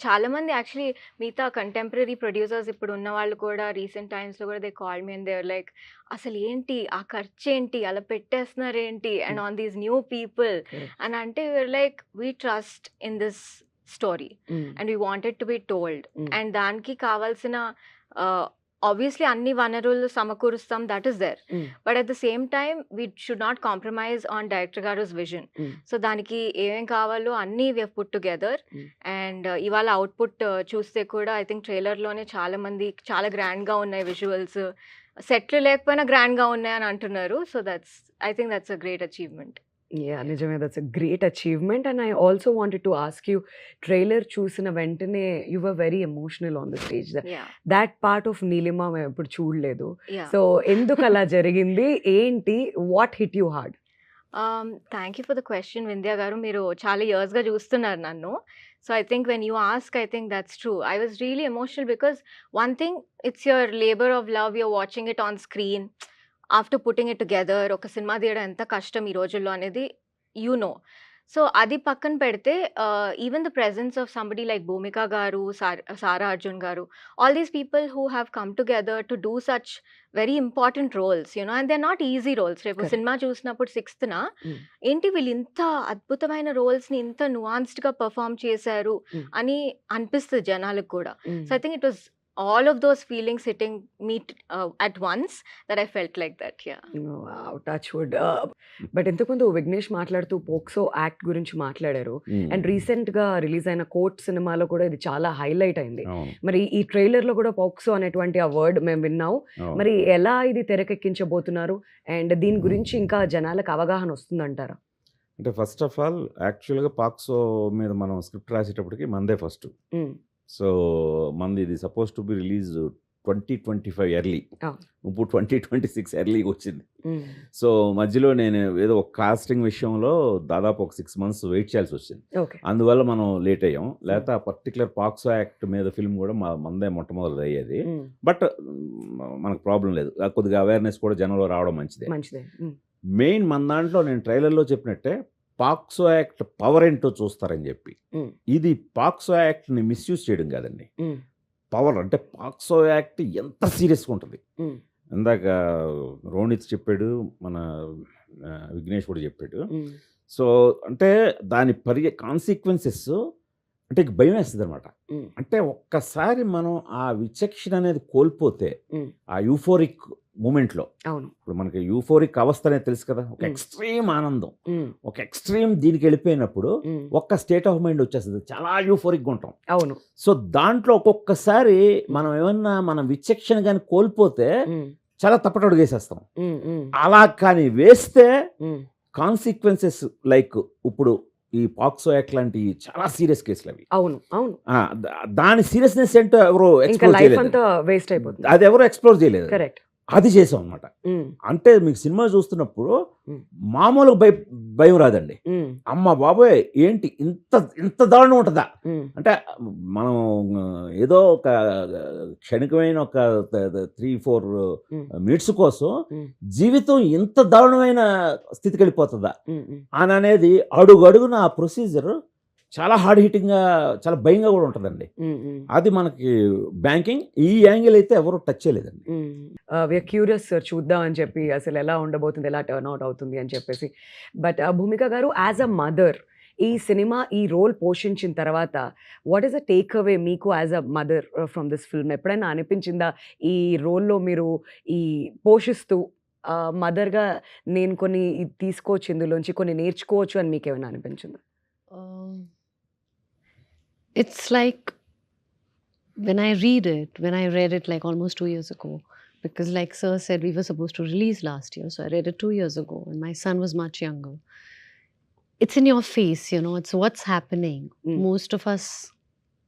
చాలా మంది యాక్చువల్లీ మిగతా కంటెంపరీ ప్రొడ్యూసర్స్ ఇప్పుడు ఉన్న వాళ్ళు కూడా రీసెంట్ టైమ్స్లో కూడా they call me and they are like, అసలు ఏంటి ఆ ఖర్చు ఏంటి, అలా పెట్టేస్తున్నారు ఏంటి, and on these new people అని అంటే like we trust in this story and we wanted to be told. And దానికి కావాల్సిన obviously అన్ని వనరులు సమకూరుస్తాం, that is there, but at the same time we should not compromise on director గారుస్ vision. So దానికి ఏమేం కావాలో అన్నీ we have put together. And ఇవాళ అవుట్పుట్ చూస్తే కూడా ఐ థింక్ ట్రైలర్లోనే చాలా మంది చాలా గ్రాండ్గా ఉన్నాయి విజువల్స్, సెట్లు లేకపోయినా గ్రాండ్గా ఉన్నాయని అంటున్నారు. So I think that's a great achievement. Yeah, నిజమే, that's a great achievement. And I also wanted to ask you, trailer చూసిన వెంటనే you were very emotional on the stage. That part of Neelima మేము ఎప్పుడు చూడలేదు. So ఎందుకు అలా జరిగింది, ఏంటి, what hit you hard? Thank you for the question Vindhya గారు. మీరు చాలా ఇయర్స్గా చూస్తున్నారు నన్ను. So I think when you ask, I think that's true. I was really emotional because one thing, it's your labour of love, you're watching it on screen, after putting it together. ఒక cinema తీయడం ఎంత కష్టం ఈ రోజుల్లో అనేది you know. So అది పక్కన పెడితే even the presence of somebody like Bhumika గారు, సారా అర్జున్ గారు, all these people who have come together to do such very important roles, you know, and they are not easy roles. రేపు Correct. సినిమా చూసినప్పుడు 6th Mm. ఏంటి వీళ్ళు ఇంత అద్భుతమైన రోల్స్ని ఇంత నువాన్స్డ్గా పర్ఫామ్ చేశారు Mm. అని అనిపిస్తుంది జనాలకు కూడా. Mm. So I think it was all of those feelings hitting me at once that I felt like that. Yeah. Touch wood. But ఇంతకుముందు విఘ్నేష్ మాట్లాడుతూ పోక్సో యాక్ట్ గురించి మాట్లాడారు. అండ్ రీసెంట్గా రిలీజ్ అయిన కోర్ట్ సినిమాలో కూడా ఇది చాలా హైలైట్ అయింది. అవును మరి ఈ ట్రైలర్లో కూడా పోక్సో అనేటువంటి ఆ వర్డ్ మేము విన్నాము. అవును. మరి ఎలా ఇది తెరకెక్కించబోతున్నారు అండ్ దీని గురించి ఇంకా జనాలకు అవగాహన వస్తుందంటారా? అంటే ఫస్ట్ ఆఫ్ ఆల్ యాక్చువల్గా పాక్సో మీద మనం స్క్రిప్ట్ రాసేటప్పటికి మందే ఫస్ట్. Mm. సో మంది ఇది suppose to be release 2025 early, Ah. ఇప్పుడు 2026 ఎర్లీకి వచ్చింది. Mm. సో మధ్యలో నేను ఏదో ఒక కాస్టింగ్ విషయంలో దాదాపు ఒక 6 months వెయిట్ చేయాల్సి వచ్చింది. ఓకే. అందువల్ల మనం లేట్ అయ్యాం. లేకపోతే ఆ పర్టికులర్ పాక్సో యాక్ట్ మీద ఫిల్మ్ కూడా మందే మొట్టమొదటి అయ్యేది. Mm. బట్ మనకు ప్రాబ్లం లేదు, కొద్దిగా అవేర్నెస్ కూడా జనంలో రావడం మంచిదే. మంచిదే. Mm. మెయిన్ మన దాంట్లో నేను ట్రైలర్లో చెప్పినట్టే పాక్సో యాక్ట్ పవర్ ఏంటో చూస్తారని చెప్పి. Mm. ఇది పాక్సో యాక్ట్ని మిస్యూజ్ చేయడం కాదండి, Mm. పవర్ అంటే పాక్సో యాక్ట్ ఎంత సీరియస్గా ఉంటుంది. Mm. ఇందాక రోనిత్ చెప్పాడు, మన విఘ్నేష్ కూడా చెప్పాడు. Mm. సో అంటే దాని కాన్సిక్వెన్సెస్ అంటే భయం వేస్తుంది అనమాట. Mm. అంటే ఒక్కసారి మనం ఆ విచక్షణ అనేది కోల్పోతే Mm. ఆ యూఫోరిక్ మూమెంట్లో, అవును. ఇప్పుడు మనకి యూఫోరిక్ అవస్థ అనేది తెలుసు కదా, ఒక Mm. ఎక్స్ట్రీమ్ ఆనందం, Mm. ఒక ఎక్స్ట్రీమ్ దీనికి వెళ్ళిపోయినప్పుడు Mm. ఒక్క స్టేట్ ఆఫ్ మైండ్ వచ్చేస్తుంది, చాలా యూఫోరిక్గా ఉంటాం. అవును. సో దాంట్లో ఒక్కొక్కసారి మనం ఏమన్నా మన విచక్షణ కానీ కోల్పోతే Mm. చాలా తప్పటడుగు వేసేస్తాం. Mm. Mm. అలా కానీ వేస్తే Mm. కాన్సిక్వెన్సెస్ లైక్ ఇప్పుడు ఈ పాక్సో యాక్ట్ లాంటి చాలా సీరియస్ కేసులు అవి. అవును. అవును. దాని సీరియస్నెస్ ఏంటో ఎవరు ఇంకా ఎక్స్ప్లోర్ లైఫ్ చేయలేదు, అంతా వేస్ట్ అయిపోతుంది. అది ఎవరు ఎక్స్ప్లోర్ చేయలేదు, కరెక్ట్. అది చేసాం అనమాట. అంటే మీకు సినిమా చూస్తున్నప్పుడు Mm. మామూలుగా భయం రాదండి. అమ్మ బాబోయ్ ఏంటి ఇంత దారుణం ఉంటుందా అంటే మనం ఏదో ఒక క్షణికమైన ఒక 3-4 మినిట్స్ కోసం జీవితం ఇంత దారుణమైన స్థితికి వెళ్ళిపోతుందా అని అనేది అడుగడుగున ఆ ప్రొసీజర్ చాలా హార్డ్ హిట్టింగ్గా, చాలా భయంగా కూడా ఉంటుందండి. అది మనకి బ్యాంకింగ్ ఈ యాంగిల్ అయితే ఎవరు టచ్ చేయలేదండి. వీఆర్ క్యూరియస్ సార్, చూద్దాం అని చెప్పి అసలు ఎలా ఉండబోతుంది, ఎలా టర్న్ అవుట్ అవుతుంది అని చెప్పేసి. బట్ భూమిక గారు, యాజ్ అ మదర్ ఈ సినిమా ఈ రోల్ పోషించిన తర్వాత what is a take away మీకు as a mother from this film? ఎప్పుడైనా అనిపించిందా ఈ రోల్లో మీరు ఈ పోషిస్తూ మదర్గా నేను కొన్ని తీసుకోవచ్చు, ఇందులోంచి కొన్ని నేర్చుకోవచ్చు అని మీకు ఏమైనా అనిపించిందా? It's like when I read it like almost 2 years ago, because like sir said, we were supposed to release last year, so I read it 2 years ago and my son was much younger. It's in your face, you know, it's what's happening. Most of us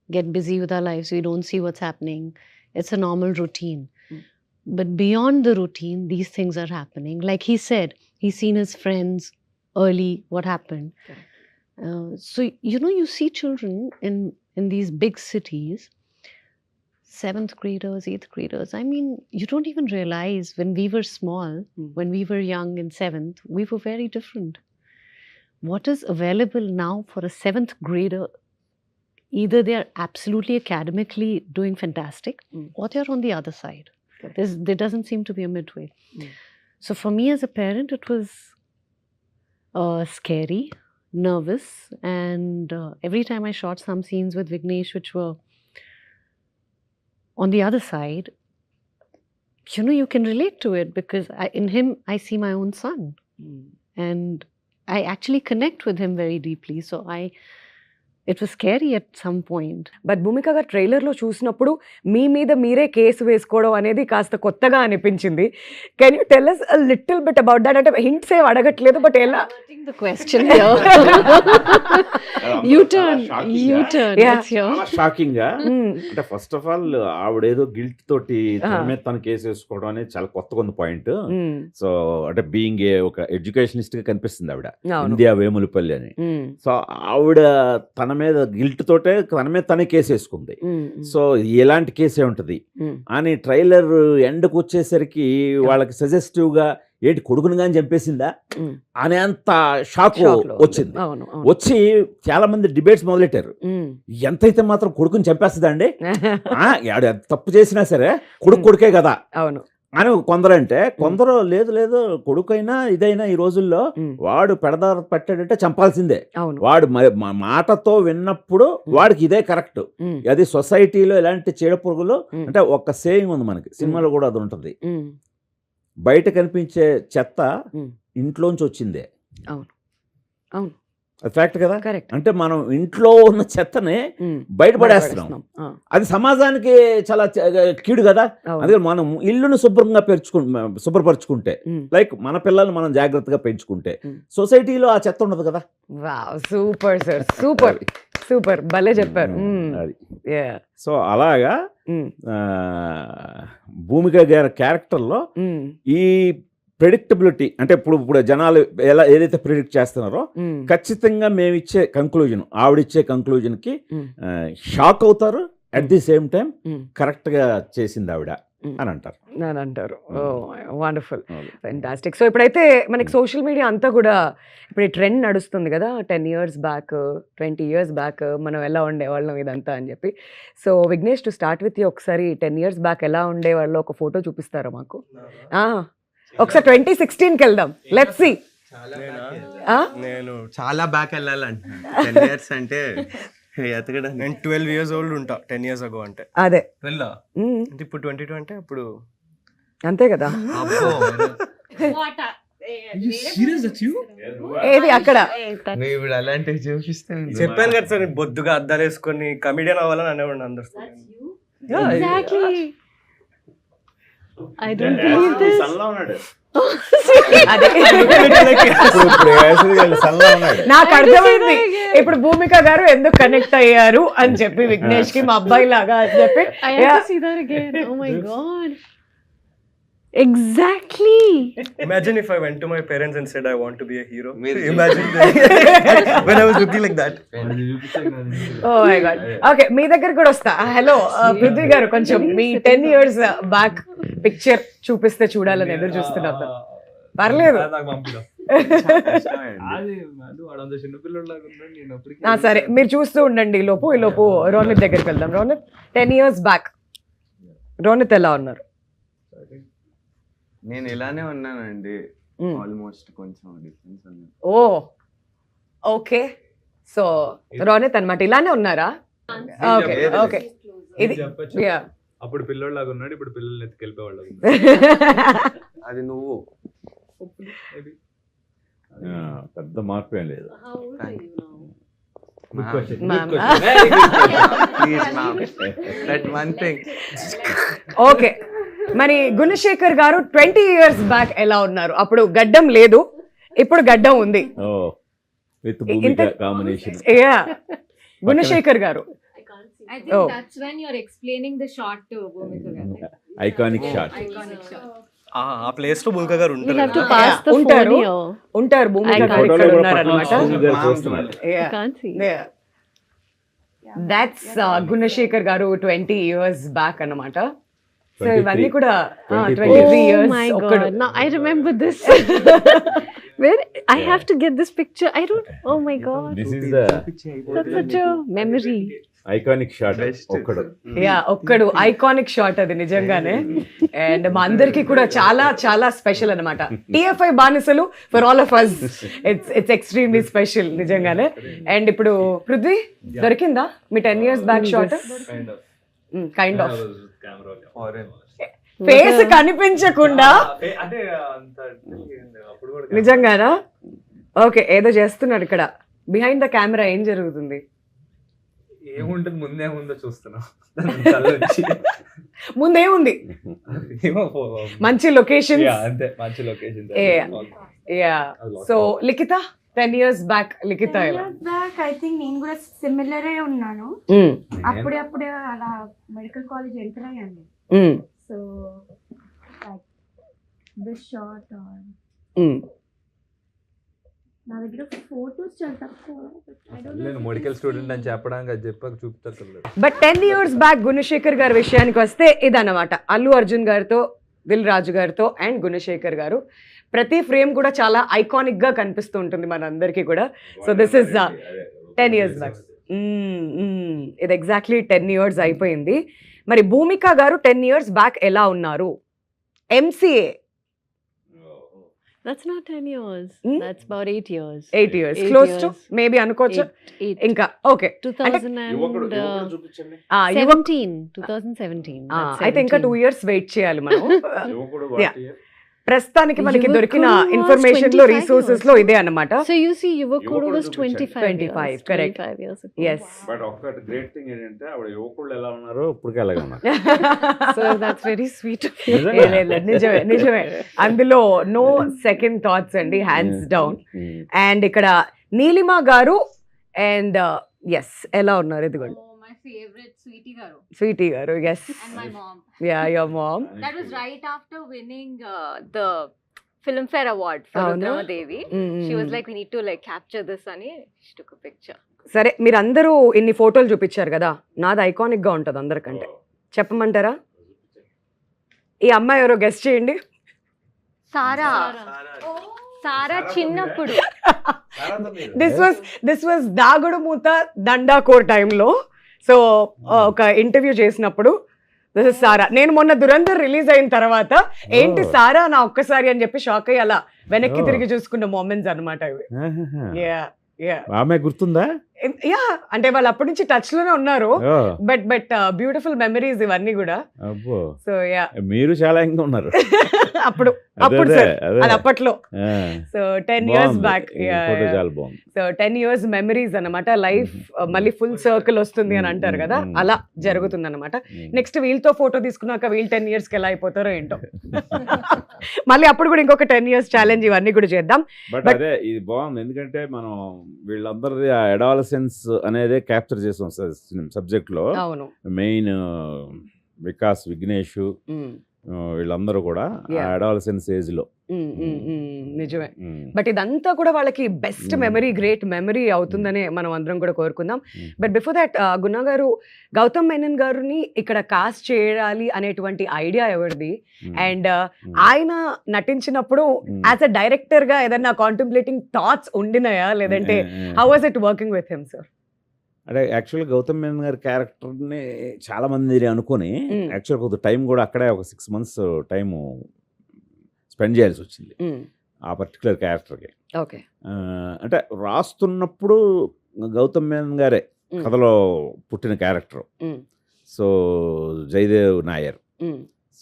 get busy with our lives, we don't see what's happening. It's a normal routine. But beyond the routine, these things are happening. Like he said, he's seen his friends early, what happened. So, you know, you see children in these big cities, 7th graders, 8th graders. I mean, you don't even realize when we were small, when we were young in 7th, we were very different. What is available now for a 7th grader? Either they are absolutely academically doing fantastic, or they are on the other side. There doesn't seem to be a midway. So for me as a parent, it was scary, nervous, and every time I shot some scenes with Vignesh which were on the other side, you know, you can relate to it because in him I see my own son, and I actually connect with him very deeply. So it was scary at some point. But Bhumika గారు ట్రైలర్లో చూసినప్పుడు మీ మీద మీరే case వేసుకోవడం అనేది కాస్త కొత్తగా అనిపించింది. Can you tell us a little bit about that? అంటే హింట్స్ ఏం అడగట్లేదు, బట్ ఎలా? The question here. U-turn. Yeah. It's here. Shocking గా అంటే ఫస్ట్ ఆఫ్ ఆల్ ఆవిడేదో గిల్ట్ తోటి తన మీద తను కేసు వేసుకోవడం అనేది చాలా కొత్తగా ఉంది పాయింట్. సో అంటే బీయింగ్ ఒక ఎడ్యుకేషనిస్ట్ గా కనిపిస్తుంది ఆవిడ, ఇండియా వేములపల్లి అని. సో ఆవిడ తన మీద గిల్ట్ తోటే తన మీద తనే కేసు వేసుకుంది. సో ఎలాంటి కేసే ఉంటది అని ట్రైలర్ ఎండ్కి వచ్చేసరికి వాళ్ళకి సజెస్టివ్ గా ఏంటి కొడుకుని కానీ చంపేసిందా అనేంత షాక్ వచ్చింది. వచ్చి చాలా మంది డిబేట్స్ మొదలెట్టారు. ఎంతైతే మాత్రం కొడుకుని చంపేస్తుందా అండి, తప్పు చేసినా సరే కొడుకే కదా అవును అని కొందరంటే, కొందరు లేదు లేదు కొడుకైనా ఇదైనా ఈ రోజుల్లో వాడు పెడదారు పెట్టాడంటే చంపాల్సిందే. వాడు మాటతో విన్నప్పుడు వాడికి ఇదే కరెక్ట్. అది సొసైటీలో ఎలాంటి చీడ పురుగులు అంటే ఒక సేయింగ్ ఉంది మనకి, సినిమాలో కూడా అది ఉంటుంది, బయట కనిపించే చెత్త ఇంట్లోంచి వచ్చిందే. అవును అవును అది ఫ్యాక్ట్ కదా. కరెక్ట్. అంటే మనం ఇంట్లో ఉన్న చెత్తని బయటపడేస్తున్నాం, అది సమాజానికి చాలా కీడు కదా. అదే మనం ఇల్లును శుభ్రంగా శుభ్రపరచుకుంటే, లైక్ మన పిల్లల్ని మనం జాగ్రత్తగా పెంచుకుంటే సొసైటీలో ఆ చెత్త ఉండదు కదా. సూపర్ సార్, సూపర్ సూపర్, భలే చెప్పారు. సో అలాగా భూమిక గారి క్యారెక్టర్లో ఈ ప్రెడిక్టబిలిటీ అంటే ఇప్పుడు జనాలు ఎలా ఏదైతే ప్రిడిక్ట్ చేస్తున్నారో ఖచ్చితంగా మేము ఇచ్చే కంక్లూజన్, ఆవిడిచ్చే కంక్లూజన్కి షాక్ అవుతారు. అట్ ది సేమ్ టైం కరెక్ట్గా చేసింది ఆవిడ అని అంటారు. Wonderful, fantastic. సో ఇప్పుడైతే మనకి సోషల్ మీడియా అంతా కూడా ఇప్పుడు ఈ ట్రెండ్ నడుస్తుంది కదా, 10 years బ్యాక్ 20 years బ్యాక్ మనం ఎలా ఉండేవాళ్ళం ఇదంతా అని చెప్పి. So Vignesh, to start with you, ఒకసారి 10 years బ్యాక్ ఎలా ఉండేవాళ్ళో ఒక ఫోటో చూపిస్తారా మాకు? ఒకసారి 2016కి వెళ్దాం, లెట్స్ సీ. నేను చాలా బ్యాక్ వెళ్ళాలంటే 10 years అంటే నేను 12 years old ఉంటా 10 years ago అంటే. అదే అంటే ఇప్పుడు 22 అంటే అప్పుడు అంతే కదా. ఏది అక్కడ ఇప్పుడు అలాంటివి చూపిస్తే చెప్పాను కదా సార్, బొద్దుగా అద్దాలు వేసుకొని కమిడియన్ అవ్వాలని అనేవాడు అందరు. Exactly. I don't believe this. నాకు అర్థమైంది ఇప్పుడు భూమిక గారు ఎందుకు కనెక్ట్ అయ్యారు అని చెప్పి విఘ్నేష్ కి, మా అబ్బాయి లాగా అని చెప్పి. I have to see that again. Oh my god. Exactly. Imagine if I went to my parents and said I want to be a hero. Imagine when I was looking like that. Oh my god. Okay, మీ దగ్గర కూడా వస్తా. Hello Prithvi గారు, కొంచెం మీ 10 years back picture చూపిస్తే చూడాలని ఎదురు చూస్తున్నాం. పర్లేదు, సరే మీరు చూస్తూ ఉండండి. ఈ లోపు రోనిత్ దగ్గరికి వెళ్దాం. రోనిత్, 10 years బ్యాక్ రోనిత్ ఎలా ఉన్నారు? నేను ఇలానే ఉన్నానండి, ఆల్మోస్ట్ కొంచెం డిఫరెన్స్ ఉంది. ఓకే, సో రోనిత్ అన్నమాట ఇలానే ఉన్నారా? ఓకే ఓకే, ఇది అప్పుడు పిల్లోళ్ళలాగా ఉన్నాడు, ఇప్పుడు పిల్లల్ని ఎత్తుకెళ్ళిపోయేవాళ్ళు. అది నువ్వు పెద్ద మార్పు ఏం లేదు. ఓకే, మరి గుణశేఖర్ గారు 20 years బ్యాక్ ఎలా ఉన్నారు? అప్పుడు గడ్డం లేదు, ఇప్పుడు గడ్డం ఉంది. With Bhumika combination. గుణశేఖర్ గారు, I think that's when you're explaining the shot to Bhumika garu. Iconic shot. ఆ ప్లేస్ లో భూమిక గారు We'll have to pass the phone here. ఉంటారు భూమిక గారు ఇక్కడ ఉన్నారన్నమాట. I can't see. That's Gunasekhar గారు 20 years బ్యాక్ అన్నమాట. సో ఇవన్నీ కూడా 23 years. Oh my god, now I remember this. Where I have to get this picture. I don't. Oh my god, this is the that's such a memory. Iconic shot. ఒక్కడు iconic shot అది నిజంగానే. And మా అందరికి కూడా చాలా చాలా special అన్నమాట. TFI బానిసలు for all of us, it's extremely special నిజంగానే. అండ్ ఇప్పుడు పృథ్వీ దొరికిందా మీ 10 years back shot? Kind of face కనిపించకుండా నిజంగానా? ఓకే, ఏదో చేస్తున్నారు ఇక్కడ బిహైండ్ ద కెమెరా. ఏం జరుగుతుంది? ఏముంటుంది ముందేముందో చూస్తున్నాం తలొచ్చి. ముందేముంది ఏమో మంచి లొకేషన్. అంతే మంచి లొకేషన్. యా సో లిఖిత 10 years బ్యాక్ లిఖిత ఎలా? బ్యాక్ ఐ థింక్ నేను కూడా సిమిలరే ఉన్నాను. అప్పుడే అలా మెడికల్ కాలేజ్ ఎంటర్ అయ్యాను. సో దిస్ షార్ట్ నా దగ్గర ఫోటోస్ చాలా తక్కువ. నేను మెడికల్ స్టూడెంట్ అని చెప్పడానికి అది చెప్పాక చూపుతారు. బట్ 10 years బ్యాక్ గుణశేఖర్ గారి విషయానికి వస్తే ఇదన్నమాట. అల్లు అర్జున్ గారితో, దిల్ రాజు గారితో అండ్ గుణశేఖర్ గారు ప్రతి ఫ్రేమ్ కూడా చాలా ఐకానిక్ గా కనిపిస్తూ ఉంటుంది మనందరికీ కూడా. So this is 10 years back. ఇది ఎగ్జాక్ట్లీ 10 years అయిపోయింది. మరి భూమిక గారు 10 years బ్యాక్ ఎలా ఉన్నారు? MCA. That's not 10 years. That's about 8 years. 8 years. Close to maybe అనుకోవచ్చు. ఇంకా ఓకే 2017. అయితే ఇంకా 2 years వెయిట్ చేయాలి మనం. ప్రస్తుతానికి మనకి దొరికిన ఇన్ఫర్మేషన్ లో, రిసోర్సెస్ లో ఇదే అన్నమాట. So you see, Yuvakudu was 25 years. Correct. 25 years ago. Yes. But ఒక్కటి గ్రేట్ థింగ్ ఏంటంటే ఆవిడ యువకుళ్ళు ఎలా ఉన్నారో ఇప్పటికే అలాగే ఉన్నారు. So that's very sweet of you. నిజమే. అందులో నో సెకండ్ థాట్స్ అండి, హ్యాండ్స్ డౌన్. అండ్ ఇక్కడ నీలిమా గారు అండ్ ఎస్ ఎలా ఉన్నారు? ఇదిగోండి మై ఫేవరెట్ స్వీటీ గారు. Yes, and my mom. Yeah your mom. That was right after winning the Filmfare Award for Avuna? Rudramadevi. She was like, we need to like capture this ani. She took a picture. సరే, మీరందరూ ఇన్ని ఫోటోలు చూపించారు కదా, నాది iconic గా ఉంటుంది అందరికంటే. చెప్పమంటారా? ఈ అమ్మాయి ఎవరో గెస్ట్ చేయండి. సారా చిన్నప్పుడు. దిస్ వాజ్ దాగుడు మూత దండాకోర్ టైంలో. సో ఒక ఇంటర్వ్యూ చేసినప్పుడు దిస్ ఇస్ సారా. నేను మొన్న దురంధర్ రిలీజ్ అయిన తర్వాత ఏంటి సారా నా ఒక్కసారి అని చెప్పి షాక్ అయ్యి అలా వెనక్కి తిరిగి చూసుకున్న మూమెంట్స్ అన్నమాట ఇవి. ఆమె గుర్తుందా? యా, అంటే వాళ్ళు అప్పటి నుంచి టచ్ లోనే ఉన్నారు. బట్ బ్యూటిఫుల్ మెమరీస్ ఇవన్నీ కూడా. సో యా, మీరు చాలా ఇంకా ఉన్నారు అప్పుడు సార్, అది అప్పట్లో. So 10 years back. So 10 years memories అన్నమాట. లైఫ్ మళ్ళీ ఫుల్ సర్కిల్ వస్తుంది అని అంటారు కదా, అలా జరుగుతుంది అనమాట. నెక్స్ట్ వీళ్ళతో ఫోటో తీసుకున్నాక వీళ్ళు 10 years కి ఎలా అయిపోతారో ఏంటో. మళ్ళీ అప్పుడు కూడా ఇంకొక 10 years ఛాలెంజ్ ఇవన్నీ కూడా చేద్దాం. బట్ అదే ఇది బాగుంది, ఎందుకంటే మనం వీళ్ళందరిది ఆ అడాలసెన్స్ అనేది క్యాప్చర్ చేసాం సబ్జెక్ట్ లో. అవును, మెయిన్ వికాస్, విఘ్నేష్ వీళ్ళందరూ కూడా అడాలసెన్స్ ఏజ్ లో. నిజమే. బట్ ఇదంతా కూడా వాళ్ళకి బెస్ట్ మెమరీ, గ్రేట్ మెమరీ అవుతుందని మనం అందరం కూడా కోరుకుందాం. బట్ బిఫోర్ దాట్, గుణ గారు, గౌతమ్ మేనన్ గారిని ఇక్కడ కాస్ట్ చేయాలి అనేటువంటి ఐడియా ఎవరిది? అండ్ ఆయన నటించినప్పుడు యాజ్ అ డైరెక్టర్ గా ఏదైనా కాంటెంప్లేటింగ్ థాట్స్ ఉండినాయా, లేదంటే how was it working with him sir? అంటే యాక్చువల్గా గౌతమ్ మేనన్ గారి క్యారెక్టర్ని చాలా మంది అనుకొని యాక్చువల్గా కొద్ది టైం కూడా అక్కడే ఒక 6 months టైము స్పెండ్ చేయాల్సి వచ్చింది ఆ పర్టికులర్ క్యారెక్టర్కి. ఓకే. అంటే రాస్తున్నప్పుడు గౌతమ్ మేనన్ గారే కథలో పుట్టిన character. So Jayadev Nair.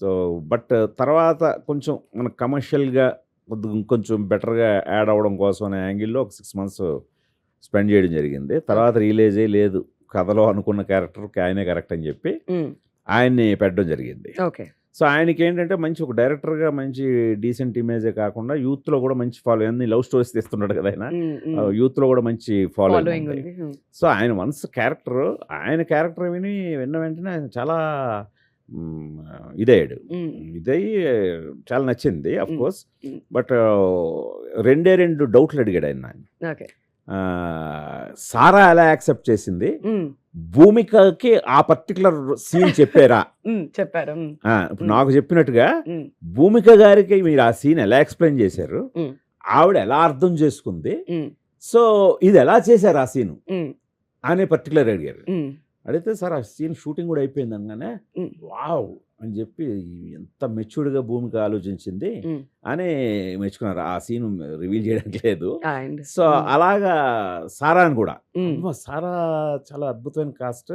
So but తర్వాత కొంచెం మన కమర్షియల్గా కొంచెం బెటర్గా యాడ్ అవ్వడం కోసం అనే యాంగిల్లో ఒక 6 months స్పెండ్ చేయడం జరిగింది. తర్వాత రియలైజ్ అయ్యి లేదు, కథలో అనుకున్న క్యారెక్టర్కి ఆయనే కరెక్ట్ అని చెప్పి ఆయన్ని పెట్టడం జరిగింది. ఓకే. సో ఆయనకి ఏంటంటే మంచి ఒక డైరెక్టర్గా మంచి డీసెంట్ ఇమేజే కాకుండా యూత్లో కూడా మంచి ఫాలో, అన్ని లవ్ స్టోరీస్ తీస్తున్నాడు కదా ఆయన, యూత్లో కూడా మంచి ఫాలోయింగ్ ఉంది. సో ఆయన వన్స్ ఆయన క్యారెక్టర్ విన్న వెంటనే ఆయన చాలా ఇదయ్యాడు. ఇదయ్యి చాలా నచ్చింది అఫ్ కోర్స్. బట్ 2 డౌట్లు అడిగాడు ఆయన. ఓకే. సారా ఎలా యాక్సెప్ట్ చేసింది, భూమికకి ఆ పర్టికులర్ సీన్ చెప్పారా? చెప్పారు. ఇప్పుడు నాకు చెప్పినట్టుగా భూమిక గారికి మీరు ఆ సీన్ ఎలా ఎక్స్ప్లెయిన్ చేశారు, ఆవిడ ఎలా అర్థం చేసుకుంది, సో ఇది ఎలా చేశారు ఆ సీను అనే పర్టికులర్ అడిగారు. అడిగితే సార్ ఆ సీన్ షూటింగ్ కూడా అయిపోయింది అనగానే వావ్ అని చెప్పి ఎంత మెచ్యూర్డ్గా భూమిక ఆలోచించింది అని మెచ్చుకున్నారు. ఆ సీన్ రివీల్ చేయడానికి లేదు. అండ్ సో అలాగా సారాని కూడా అమ్మా, సారా చాలా అద్భుతమైన కాస్ట్.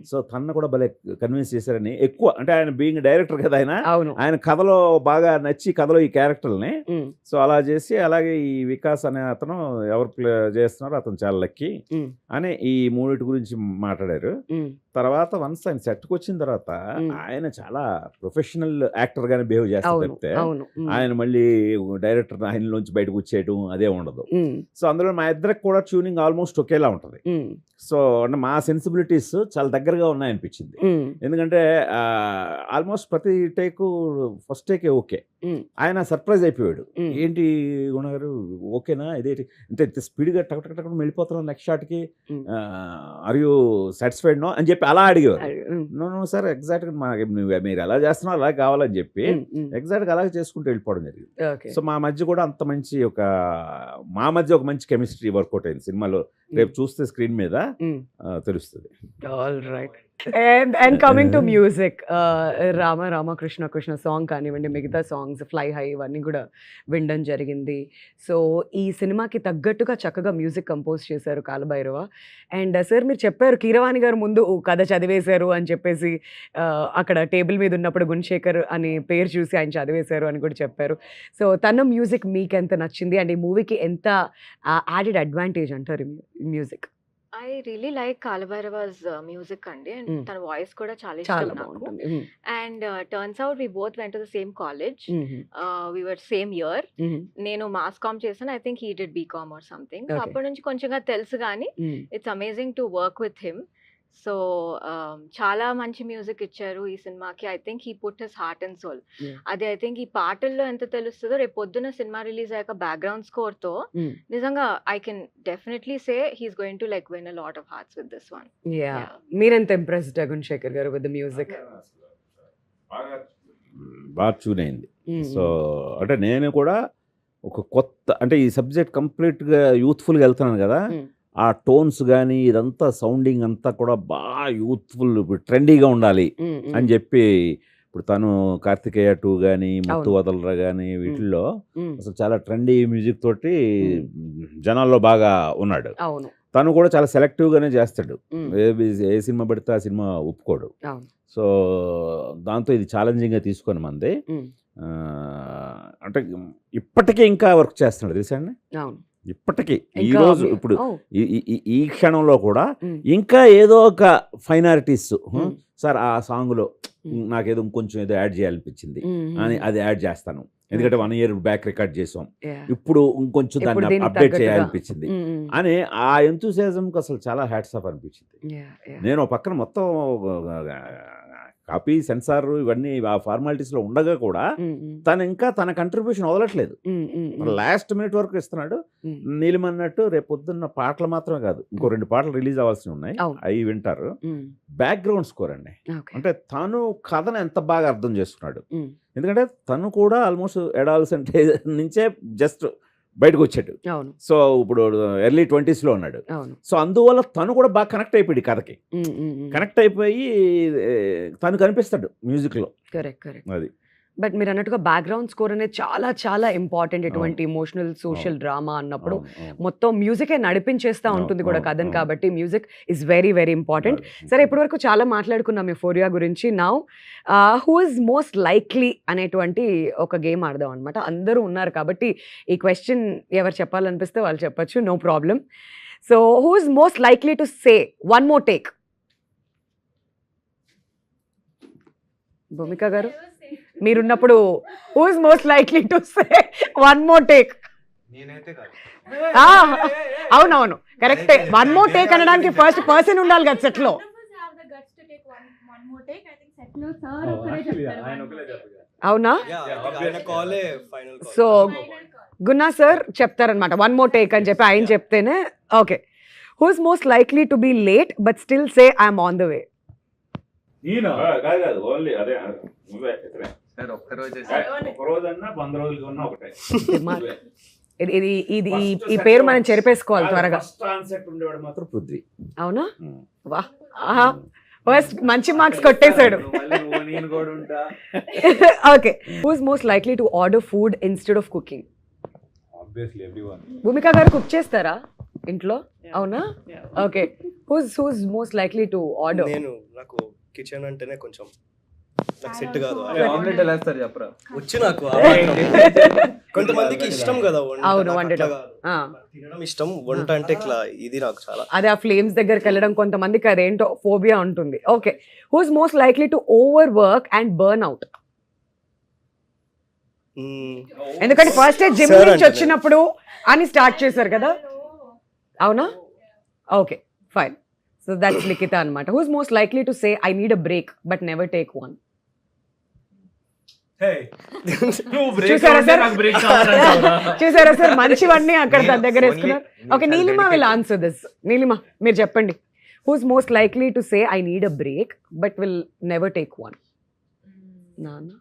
సో తనను కూడా భలే కన్విన్స్ చేశారని ఎక్కువ, అంటే ఆయన బీయింగ్ డైరెక్టర్ కదా, అవును. ఆయన కథలో బాగా నచ్చి కథలో ఈ క్యారెక్టర్ని సో అలా చేసి, అలాగే ఈ వికాస్ అనే అతను ఎవరు ప్లే చేస్తున్నారో అతను చాలా లక్కీ అని ఈ మూడిటి గురించి మాట్లాడారు. తర్వాత వన్స్ ఆయన సెట్కి వచ్చిన తర్వాత ఆయన చాలా ప్రొఫెషనల్ యాక్టర్ గానే బిహేవ్ చేస్తారు తప్పితే ఆయన మళ్ళీ డైరెక్టర్ ఆయనలోంచి బయటకు వచ్చేయడం అదే ఉండదు. సో అందులో మా ఇద్దరికి కూడా ట్యూనింగ్ ఆల్మోస్ట్ ఒకేలా ఉంటుంది. సో అంటే మా సెన్సిబిలిటీస్ చాలా దగ్గరగా ఉన్నాయనిపించింది. ఎందుకంటే ఆల్మోస్ట్ ప్రతి టేకు ఫస్ట్ టేకే ఓకే, ఆయన సర్ప్రైజ్ అయిపోయాడు. ఏంటి గుణగారు ఓకేనా, ఇదేంటి అంటే ఇంత స్పీడ్గా టక్ టక్ టక్ వెళ్ళిపోతున్నాం నెక్స్ట్ షాట్కి, ఆర్ యూ సాటిస్ఫైడ్ నో అని చెప్పి అలా అడిగేవారు. నో సార్ ఎగ్జాక్ట్గా మీరు ఎలా చేస్తున్నారో అలా కావాలని చెప్పి ఎగ్జాక్ట్గా అలాగే చేసుకుంటూ వెళ్ళిపోవడం జరిగింది. సో మా మధ్య కూడా అంత మంచి మా మధ్య ఒక మంచి కెమిస్ట్రీ వర్కౌట్ అయింది సినిమాలో. రేపు చూస్తే స్క్రీన్ మీద తెలుస్తుంది. All right. And coming to music, Rama Rama Krishna Krishna song కానివ్వండి, మిగతా సాంగ్స్ ఫ్లై హై ఇవన్నీ కూడా వినడం జరిగింది. సో ఈ సినిమాకి తగ్గట్టుగా చక్కగా మ్యూజిక్ కంపోజ్ చేశారు కాలభైరవ. అండ్ సార్ మీరు చెప్పారు కీరవాణి గారు ముందు కథ చదివేశారు అని చెప్పేసి, అక్కడ టేబుల్ మీద ఉన్నప్పుడు గుణశేఖర్ అని పేరు చూసి ఆయన చదివేశారు అని కూడా చెప్పారు. సో తన మ్యూజిక్ మీకు ఎంత నచ్చింది అండ్ ఈ మూవీకి ఎంత యాడెడ్ అడ్వాంటేజ్ అంటారు music? I really like Kaalabhairava's music అండి, అండ్ తన వాయిస్ కూడా చాలా చాలా ఇష్టం నాకు. బాగుంటుంది. And turns out we both went to the same college, we were same year. నేను మాస్ కామ్ చేశాను, I think he did BCom or something. Okay. అప్పటి నుంచి కొంచెంగా తెలుసు కానీ it's amazing to work with him. So చాలా మంచి music ఇచ్చారు ఈ సినిమాకి. I think he put his heart and soul. అది ఐ థింక్ ఈ పాటల్లో ఎంత తెలుస్తుందో రేపు పొద్దున సినిమా రిలీజ్ అయ్యాక బ్యాక్గ్రౌండ్ స్కోర్ తో నిజంగా I can definitely say he's going to like win a lot of hearts with this one. మీరెంత ఇంప్రెస్డ్ గుణశేఖర్ గారు విత్ ద మ్యూజిక్? బాగా ట్యూన్ అయింది. సో అంటే నేను కూడా ఒక కొత్త, అంటే ఈ సబ్జెక్ట్ కంప్లీట్గా యూత్ఫుల్గా వెళ్తున్నాను కదా, ఆ టోన్స్ కానీ ఇదంతా సౌండింగ్ అంతా కూడా బాగా యూత్ఫుల్ ట్రెండీగా ఉండాలి అని చెప్పి, ఇప్పుడు తను కార్తికేయ 2 కానీ మత్తు వదలరా కానీ వీటిల్లో అసలు చాలా ట్రెండీ మ్యూజిక్ తోటి జనాల్లో బాగా ఉన్నాడు. తను కూడా చాలా సెలెక్టివ్గానే చేస్తాడు, ఏ సినిమా పడితే ఆ సినిమా ఒప్పుకోడు. సో దాంతో ఇది ఛాలెంజింగ్గా తీసుకొని మంది అంటే ఇప్పటికీ ఇంకా వర్క్ చేస్తున్నాడు తెలుసా అండి. ఇప్పటికీ ఈ రోజు ఇప్పుడు ఈ క్షణంలో కూడా ఇంకా ఏదో ఒక ఫైనాలిటీస్, సార్ ఆ సాంగ్లో నాకేదో ఇంకొంచెం ఏదో యాడ్ చేయాలనిపించింది అని అది యాడ్ చేస్తాను, ఎందుకంటే 1 year బ్యాక్ రికార్డ్ చేసాం, ఇప్పుడు ఇంకొంచెం దాన్ని అప్డేట్ చేయాలనిపించింది అని ఆ ఎంతూసియాజంకి అసలు చాలా హ్యాట్స్ ఆఫ్ అనిపించింది. నేను పక్కన మొత్తం కాపీ సెన్సార్ ఇవన్నీ ఆ ఫార్మాలిటీస్లో ఉండగా కూడా తను ఇంకా తన కంట్రిబ్యూషన్ వదలట్లేదు, లాస్ట్ మినిట్ వరకు ఇస్తున్నాడు. నీలిమన్నట్టు రేపు పొద్దున్న పాటలు మాత్రమే కాదు, ఇంకో 2 పాటలు రిలీజ్ అవ్వాల్సి ఉన్నాయి, అవి వింటారు. బ్యాక్గ్రౌండ్ స్కోర్ అండి, అంటే తను కథను ఎంత బాగా అర్థం చేసుకున్నాడు. ఎందుకంటే తను కూడా ఆల్మోస్ట్ అడాలసెంట్ నుంచే జస్ట్ బయటకు వచ్చాడు. సో ఇప్పుడు ఎర్లీ 20s ఉన్నాడు. సో అందువల్ల తను కూడా బాగా కనెక్ట్ అయిపోయాడు కథకి, కనెక్ట్ అయిపోయి తను కనిపిస్తాడు మ్యూజిక్లో. అది బట్ మీరు అన్నట్టుగా బ్యాక్గ్రౌండ్ స్కోర్ అనేది చాలా చాలా ఇంపార్టెంట్. ఎటువంటి ఇమోషనల్ సోషల్ డ్రామా అన్నప్పుడు మొత్తం మ్యూజికే నడిపించేస్తూ ఉంటుంది కూడా కథను, కాబట్టి music is very very important. సరే, ఇప్పటి వరకు చాలా మాట్లాడుకున్నాం యూఫోరియా గురించి. Now who is most likely అనేటువంటి ఒక గేమ్ ఆడదాం అనమాట. అందరూ ఉన్నారు కాబట్టి ఈ క్వశ్చన్ ఎవరు చెప్పాలనిపిస్తే వాళ్ళు చెప్పచ్చు, no problem. So who is most likely to say one more take? Bhumika గారు మీరున్నప్పుడు who is most likely to say one more take? అవునవును, కరెక్టే. వన్ మోర్ టేక్ అనడానికి ఫస్ట్ పర్సన్ ఉండాలి కదా సెట్ లో. అవునా? సో గున్నా సార్ చెప్తారనమాట వన్ మోర్ టేక్ అని చెప్పి, ఆయన చెప్తేనే okay. Who is most likely to be late but still say I'm on the way? ఈ పేరు మనం చెరిపేసుకోవాలి త్వరగా. ఉండేవాడు మాత్రం పృథ్వీ. అవునా? వా, ఫస్ట్ మంచి మార్క్స్ కొట్టేశాడు. Okay, who's most likely to order food instead of cooking? Obviously everyone. Bhumika గారు కుక్ చేస్తారా ఇంట్లో? అవునా? Okay, who's most likely to order? నాకు కిచెన్ అంటేనే కొంచెం నాకు సెట్ కాదు. ఆమ్లెట్ ఎలా వేస్తారు చెప్పరా? వచ్చి నాకు కొంతమందికి ఇష్టం కదా వంట, అవును, నాకు వండటం. అట్లా కాదు. తినడం ఇష్టం, వంట అంటే ఇట్లా ఇది నాకు చాలా. అదే ఆ ఫ్లేమ్స్ దగ్గరికి వెళ్ళడం కొంతమందికి అదేంటో ఫోబియా ఉంటుంది. Okay, who's most likely to overwork and burn out? ఎందుకంటే ఫస్ట్ జిమ్ Sir నుంచి అంటేనే. వచ్చినప్పుడు అని స్టార్ట్ చేశారు కదా, అవునా? Okay, fine. So that's Likhita అనమాట. Who's most likely to say I need a break but never take one? చూసారా సార్, చూసారా సార్, మంచివన్నీ అక్కడ తన దగ్గర వేసుకున్నారు. Okay, Neelima will answer this. Neelima, మీరు చెప్పండి. Who's most likely to say I need a break but will never take one? నాన్న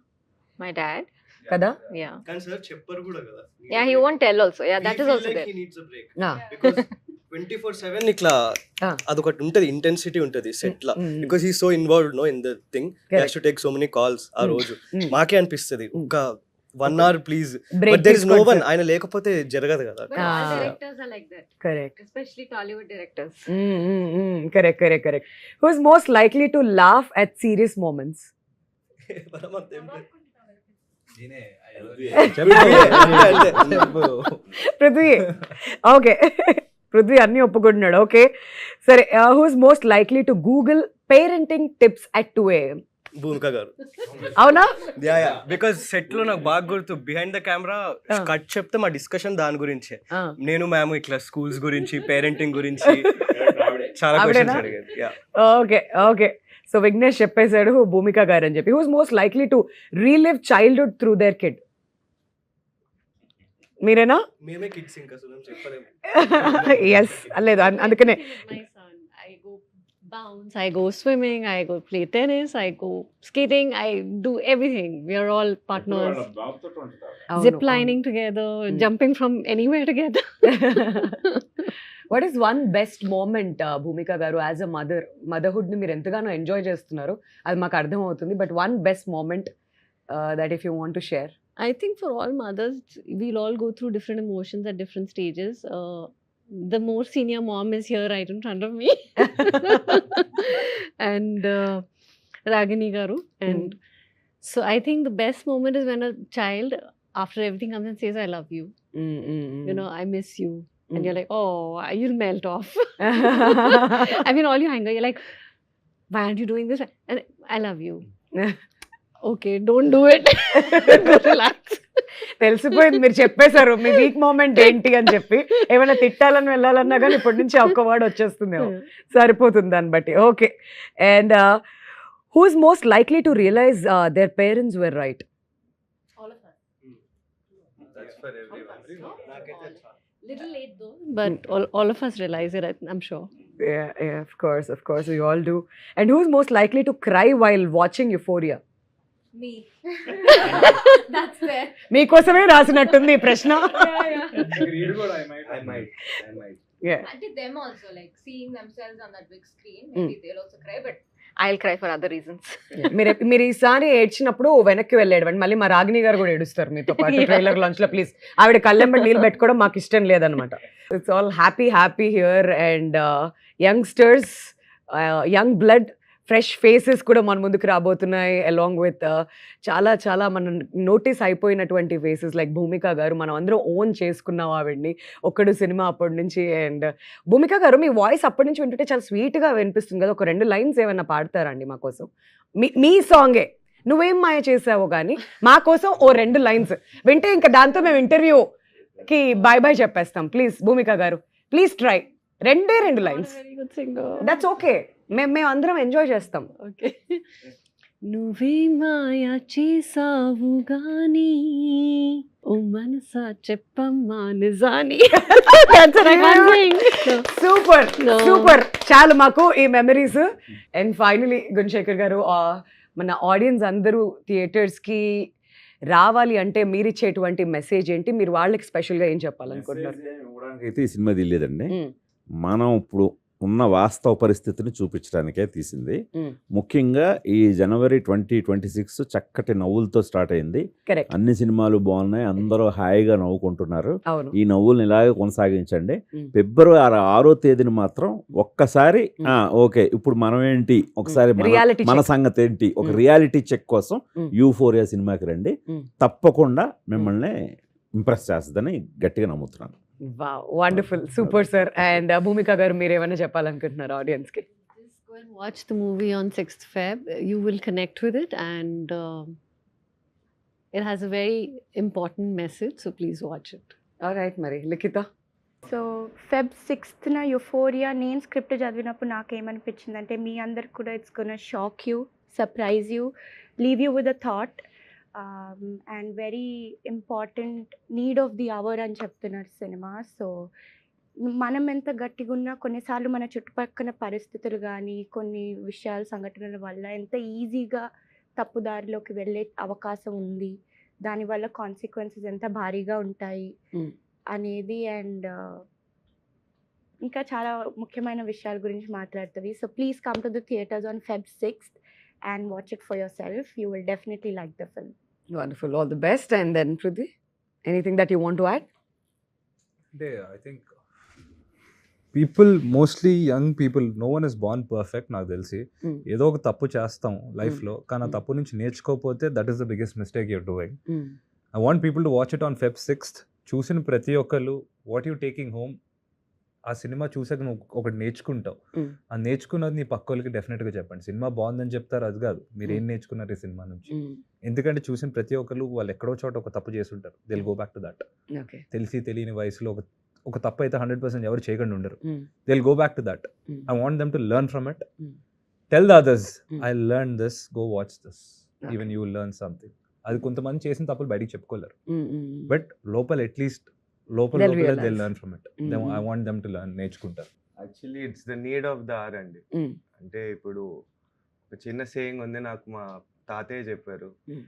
మై డాడ్ కదా? యా కానీ సార్ చెప్పరు కూడా కదా. Yeah he won't tell also. Yeah that is also there. 24/7 ఇట్లా Ah. అదొకటి ఉంటది, ఇంటెన్సిటీ ఉంటది సెట్ లా. Because he so involved no in the thing, he has to take so many calls ఆ రోజు. మాకే అనిపిస్తది ఒక 1 hour please, but there is no one. ఆయన లేకపోతే జరగదు కదా. But all directors are like that, correct. especially Tollywood directors. Correct. Who's most likely to laugh at serious moments? Prithvi. Okay, Prithvi అన్ని ఒప్పుకుంటున్నాడు. ఓకే సరే, who's most likely to google parenting tips at 2 AM? Bhumika గారు. అవునా? Yeah because set లో నాకు బాగా గుర్తు, behind the camera cut చెప్తే మా డిస్కషన్ దాని గురించే. నేను మ్యామ్ ఇట్లా స్కూల్స్ గురించి, పేరెంటింగ్ గురించి చాలా క్వశ్చన్స్ అడిగేది. ఓకే. సో విఘ్నేష్ చెప్పేశాడు భూమిక గారు అని చెప్పి. Who's most likely to relive childhood through their kid? మీరేనా? మేమే కిడ్స్ ఇంకా చెప్పలేము. ఎస్, లేదు అందుకనే. My son, I go bounce, I go swimming, I go play tennis, I go skating, I do everything. We are all partners. Zip lining together, jumping from anywhere together. What is one best moment Bhumika గారు as అ motherhood ని మీరు ఎంతగానో enjoy చేస్తున్నారు, అది మాకు అర్థం అవుతుంది. But one best moment that if you want to share? I think for all mothers, we'll all go through different emotions at different stages. The more senior mom is here right in front of me. And Ragini Garu. And so I think the best moment is when a child, after everything, comes and says, I love you. You know, I miss you. And you're like, oh, you'll melt off. I mean, all your anger, you're like, why aren't you doing this? And I love you. Okay, don't do it. Relax. తెలిసిపోయింది, మీరు చెప్పేశారు మీ week moment ఏంటి అని చెప్పి. ఏమైనా తిట్టాలని వెళ్ళాలన్నా కానీ ఇప్పటి నుంచి ఒక్క వర్డ్ వచ్చేస్తుంది, సరిపోతుంది దాన్ని బట్టి. Okay, and who's most likely to realise their parents were right? All of us. That's for everyone. Little late though, but all of us realize it, I'm sure. Yeah, of course, we all do. And who's most likely to cry while watching Euphoria? Me. That's fair. మీకోసమే రాసినట్టుంది ఈ ప్రశ్న. I might. Yeah. And to them also, like seeing themselves on that big screen, maybe they'll also cry, but I'll cry for other reasons. మీరు ఈసారి ఏడ్చినప్పుడు వెనక్కి వెళ్ళేయండి. మళ్ళీ మా రాగిణి గారు కూడా ఏడుస్తారు మీతో పాటు ట్రైలర్ లాంచ్ లో. ప్లీజ్, ఆవిడ కళ్ళెంబడి నీళ్ళు పెట్టుకోవడం మాకు ఇష్టం లేదనమాట. It's all happy here. And youngsters, young blood, fresh faces కూడా మన ముందుకు రాబోతున్నాయి. అలాంగ్ విత్ చాలా మనం నోటీస్ అయిపోయినటువంటి ఫేసెస్ లైక్ భూమిక గారు. మనం అందరం ఓన్ చేసుకున్నాం ఆవిడ్ని, ఒక్కడు సినిమా అప్పటి నుంచి. అండ్ భూమిక గారు, మీ వాయిస్ అప్పటి నుంచి వింటుంటే చాలా స్వీట్గా వినిపిస్తుంది కదా. ఒక 2 lines ఏమైనా పాడతారండి మా కోసం? మీ సాంగే నువ్వేం మాయ చేసావో కానీ మా కోసం ఓ 2 lines వింటే ఇంకా దాంతో మేము ఇంటర్వ్యూకి బాయ్ చెప్పేస్తాం. ప్లీజ్ భూమిక గారు, please try. 2 lines. Very good singer. That's okay, మేము అందరం ఎంజాయ్ చేస్తాం. Okay. నువ్వే మాయా చేసావు గాని ఓ మనసా చెప్పమ్మా నిజాని. సూపర్, చాలు మాకు ఈ మెమరీస్. అండ్ ఫైనలీ గుణశేఖర్ గారు, మన ఆడియన్స్ అందరూ థియేటర్స్కి రావాలి అంటే మీరు ఇచ్చేటువంటి మెసేజ్ ఏంటి? మీరు వాళ్ళకి స్పెషల్గా ఏం చెప్పాలనుకుంటున్నారు? అయితే ఈ సినిమా తెలియదండి. మనం ఇప్పుడు ఉన్న వాస్తవ పరిస్థితిని చూపించడానికే తీసింది. Mm. ముఖ్యంగా ఈ జనవరి 2026 చక్కటి నవ్వులతో స్టార్ట్ అయింది. కరెక్ట్. అన్ని సినిమాలు బాగున్నాయి, అందరూ హాయిగా నవ్వుకుంటున్నారు. అవును. ఈ నవ్వుల్ని ఇలాగే కొనసాగించండి. Mm. ఫిబ్రవరి 6వ తేదీని మాత్రం ఒక్కసారి ఓకే ఇప్పుడు మనం ఏంటి, ఒకసారి Reality మన check. సంగతి ఏంటి, ఒక Mm. రియాలిటీ చెక్ కోసం Mm. యూఫోరియా సినిమాకి రండి. Mm. తప్పకుండా మిమ్మల్ని ఇంప్రెస్ చేస్తుందని గట్టిగా నమ్ముతున్నాను. Wonderful, super sir. అండ్ భూమిక గారు మీరు ఏమైనా చెప్పాలనుకుంటున్నారు ఆడియన్స్ కి? Just go and watch the movie on 6th Feb. You will connect with it, and it has a very important message, so please watch it. Alright, మరి Likhitha? So Feb 6th Euphoria నేను script చదివినప్పుడు నాకేమనిపించిందంటే మీ అందరికి కూడా it's gonna shock you, surprise you, leave you with a thought and very important need of the hour అని చెప్తున్నారు cinema. So మనం ఎంత గట్టిగా ఉన్నా కొన్నిసార్లు మన చుట్టుపక్కల పరిస్థితులు కానీ కొన్ని విషయాలు సంఘటనల వల్ల ఎంత ఈజీగా తప్పుదారిలోకి వెళ్ళే అవకాశం ఉంది, దానివల్ల కాన్సిక్వెన్సెస్ ఎంత భారీగా ఉంటాయి Mm. అనేది అండ్ ఇంకా చాలా ముఖ్యమైన విషయాల గురించి మాట్లాడుతుంది. So please come to the theatres on Feb 6th and watch it for yourself. You will definitely like the film. Wonderful, all the best. And then Prithvi, anything that you want to add? అంటే I think people mostly young people, no one is born perfect. నాకు తెలిసి Mm. ఏదో ఒక తప్పు చేస్తాం లైఫ్లో, కానీ ఆ తప్పు నుంచి నేర్చుకోకపోతే that is the biggest mistake you're doing. I want people to watch it on Feb 6th. చూసిన ప్రతి ఒక్కళ్ళు వాట్ యూ టేకింగ్ హోమ్, ఆ సినిమా చూసాక నువ్వు ఒకటి నేర్చుకుంటావు. Mm. ఆ నేర్చుకున్నది నీ పక్కోళ్ళకి డెఫినెట్గా చెప్పండి. సినిమా బాగుందని చెప్తారు, అది కాదు మీరు ఏం నేర్చుకున్నారు ఈ సినిమా నుంచి. ఎందుకంటే చూసిన ప్రతి ఒక్కళ్ళు వాళ్ళు ఎక్కడో చోట ఒక తప్పు చేస్తుంటారు. They'll go back to that. Okay. తెలిసి తెలియని వయసులో ఒక తప్పు అయితే 100% ఎవరు చేయకుండా ఉండరు. They'll go back to that. I want them to learn from it. Tell the others I learn this, go watch this, even you will learn something. అది కొంతమంది చేసిన తప్పులు బయటికి చెప్పుకోలేరు, బట్ లోపల అట్లీస్ట్ లోపల They'll they realize. Learn from it. I want them to learn, నేర్చుకుంటారు. Actually it's the need of the hour అండి. అంటే ఇప్పుడు ఒక చిన్న సేయింగ్ ఉంది, నాకు మా తాతయ్య చెప్పారు. Mm.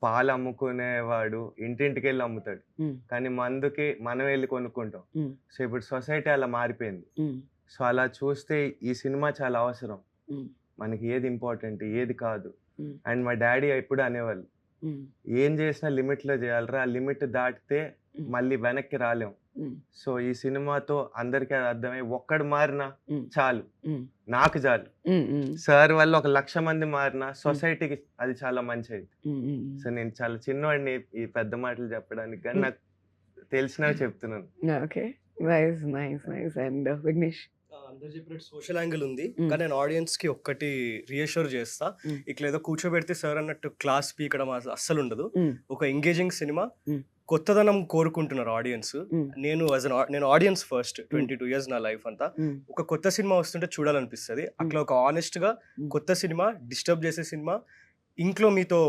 పాలు అమ్ముకునేవాడు ఇంటింటికి వెళ్ళి అమ్ముతాడు, Mm. కానీ మందుకి మనం వెళ్ళి కొనుక్కుంటాం. Mm. సో ఇప్పుడు సొసైటీ అలా మారిపోయింది. Mm. సో అలా చూస్తే ఈ సినిమా చాలా అవసరం. Mm. మనకి ఏది ఇంపార్టెంట్ ఏది కాదు. Mm. అండ్ మా డాడీ ఎప్పుడు అనేవాళ్ళు, Mm. ఏం చేసినా లిమిట్లో చేయాలరా, ఆ లిమిట్ దాటితే Mm. మళ్ళీ వెనక్కి రాలేం. Mm. సో ఈ సినిమాతో అందరికీ అది అర్థమై ఒక్కడు మారినా Mm. చాలు, Mm. నాకు చాలు. Mm. Mm. సార్ వల్ల 1,00,000 మంది మారినా సొసైటీకి అది చాలా మంచిది. Mm. Mm. సో నేను చాలా చిన్నవాడిని ఈ పెద్ద మాటలు చెప్పడానికి, కానీ నాకు తెలిసినవి చెప్తున్నాను. Okay, nice nice nice. And Vignesh? అందరు చెప్పినట్టు సోషల్ యాంగిల్ ఉంది, Mm. కానీ నేను ఆడియన్స్కి ఒక్కటి రీఅష్యూర్ చేస్తా. Mm. ఇట్లా ఏదో కూర్చోబెడితే సార్ అన్నట్టు క్లాస్ పీకడం అస్సలు ఉండదు. Mm. ఒక ఎంగేజింగ్ సినిమా, Mm. కొత్తదనం కోరుకుంటున్నారు ఆడియన్స్. Mm. నేను ఆడియన్స్ ఫస్ట్ 22 years నా లైఫ్ అంతా. Mm. ఒక కొత్త సినిమా వస్తుంటే చూడాలనిపిస్తుంది. అట్లా ఒక ఆనెస్ట్గా Mm. కొత్త సినిమా, డిస్టర్బ్ చేసే సినిమా, ఇంట్లో మీతో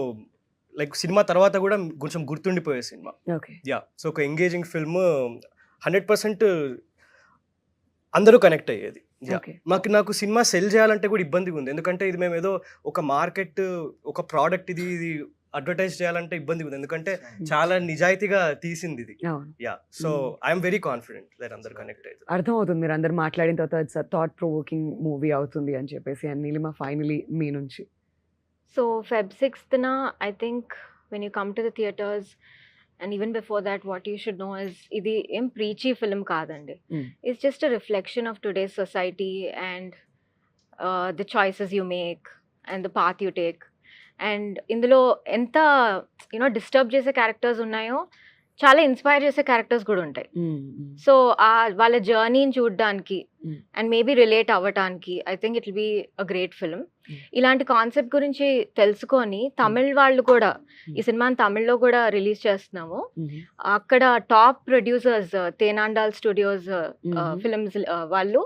లైక్ సినిమా తర్వాత కూడా కొంచెం గుర్తుండిపోయే సినిమా. ఓకే. యా, సో ఒక ఎంగేజింగ్ ఫిల్మ్ 100% అందరూ కనెక్ట్ అయ్యేది. ఓకే. నాకు సినిమా సెల్ చేయాలంటే కూడా ఇబ్బందిగా ఉంది, ఎందుకంటే ఇది మేము ఏదో ఒక మార్కెట్, ఒక ప్రోడక్ట్, ఇది అడ్వర్టైజ్ చేయాలంటే ఇబ్బందిగా ఉంది, ఎందుకంటే చాలా నిజాయితీగా తీసింది ఇది. అవును, yeah, so I'm very confident that అందరు కనెక్ట్ అవుతుంది. అర్థమవుతుంది మీరు అందరు మాట్లాడిన తర్వాత ఇట్స్ థాట్ ప్రొవోకింగ్ మూవీ అవుతుంది అని చెప్పేసి. అండ్ నీలిమ, ఫైనలీ మీ నుంచి. So Feb 6th I think when you come to the theaters, and even before that, what you should know is ఇది ఏం preachy film కాదండి. It's just a reflection of today's society and the choices you make and the path you take. And ఇందులో ఎంత disturb చేసే characters ఉన్నాయో, చాలా inspire చేసే characters కూడా ఉంటాయి. సో వాళ్ళ జర్నీని చూడడానికి అండ్ మేబీ రిలేట్ అవ్వటానికి I think it will be a great film. ఇలాంటి కాన్సెప్ట్ గురించి తెలుసుకొని తమిళ్ వాళ్ళు కూడా ఈ సినిమాని తమిళ్లో కూడా రిలీజ్ చేస్తున్నాము. అక్కడ top producers Thenandal studios films వాళ్ళు,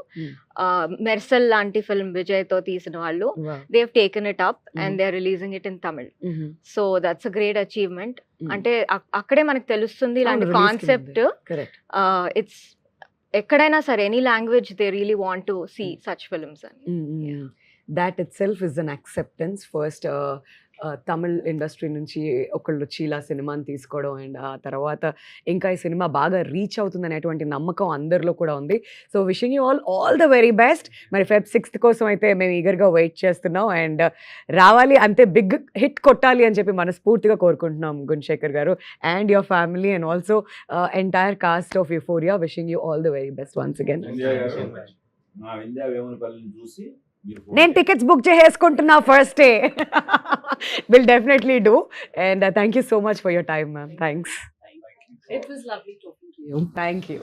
మెర్సల్ లాంటి ఫిల్మ్ విజయ్తో తీసిన వాళ్ళు, they have taken it up and they are releasing it in Tamil. So that's a great achievement. అంటే అక్కడే మనకు తెలుస్తుంది ఇలాంటి కాన్సెప్ట్. ఇట్స్ ఎక్కడైనా సరే, any language they really want to see such films అని. That itself is an acceptance. First, Tamil industry నుంచి ఒకళ్ళు వచ్చి ఇలా సినిమాని తీసుకోవడం అండ్ ఆ తర్వాత ఇంకా ఈ సినిమా బాగా రీచ్ అవుతుంది అనేటువంటి నమ్మకం అందరిలో కూడా ఉంది. So wishing you all the very best. మరి Feb 6th కోసం అయితే మేము ఈగర్గా వెయిట్ చేస్తున్నాం అండ్ రావాలి అంతే బిగ్ హిట్ కొట్టాలి అని చెప్పి మనస్ఫూర్తిగా కోరుకుంటున్నాం గుణశేఖర్ గారు and your family and also entire cost of euphoria. Wishing you all the very best once again. నా వింధ్యా వేములపల్లిని చూసి నేను టికెట్స్ బుక్ చేసుకుంటున్నా first day. Will definitely do and thank you so much for your time ma'am. Thanks. It was lovely talking to you. Thank you.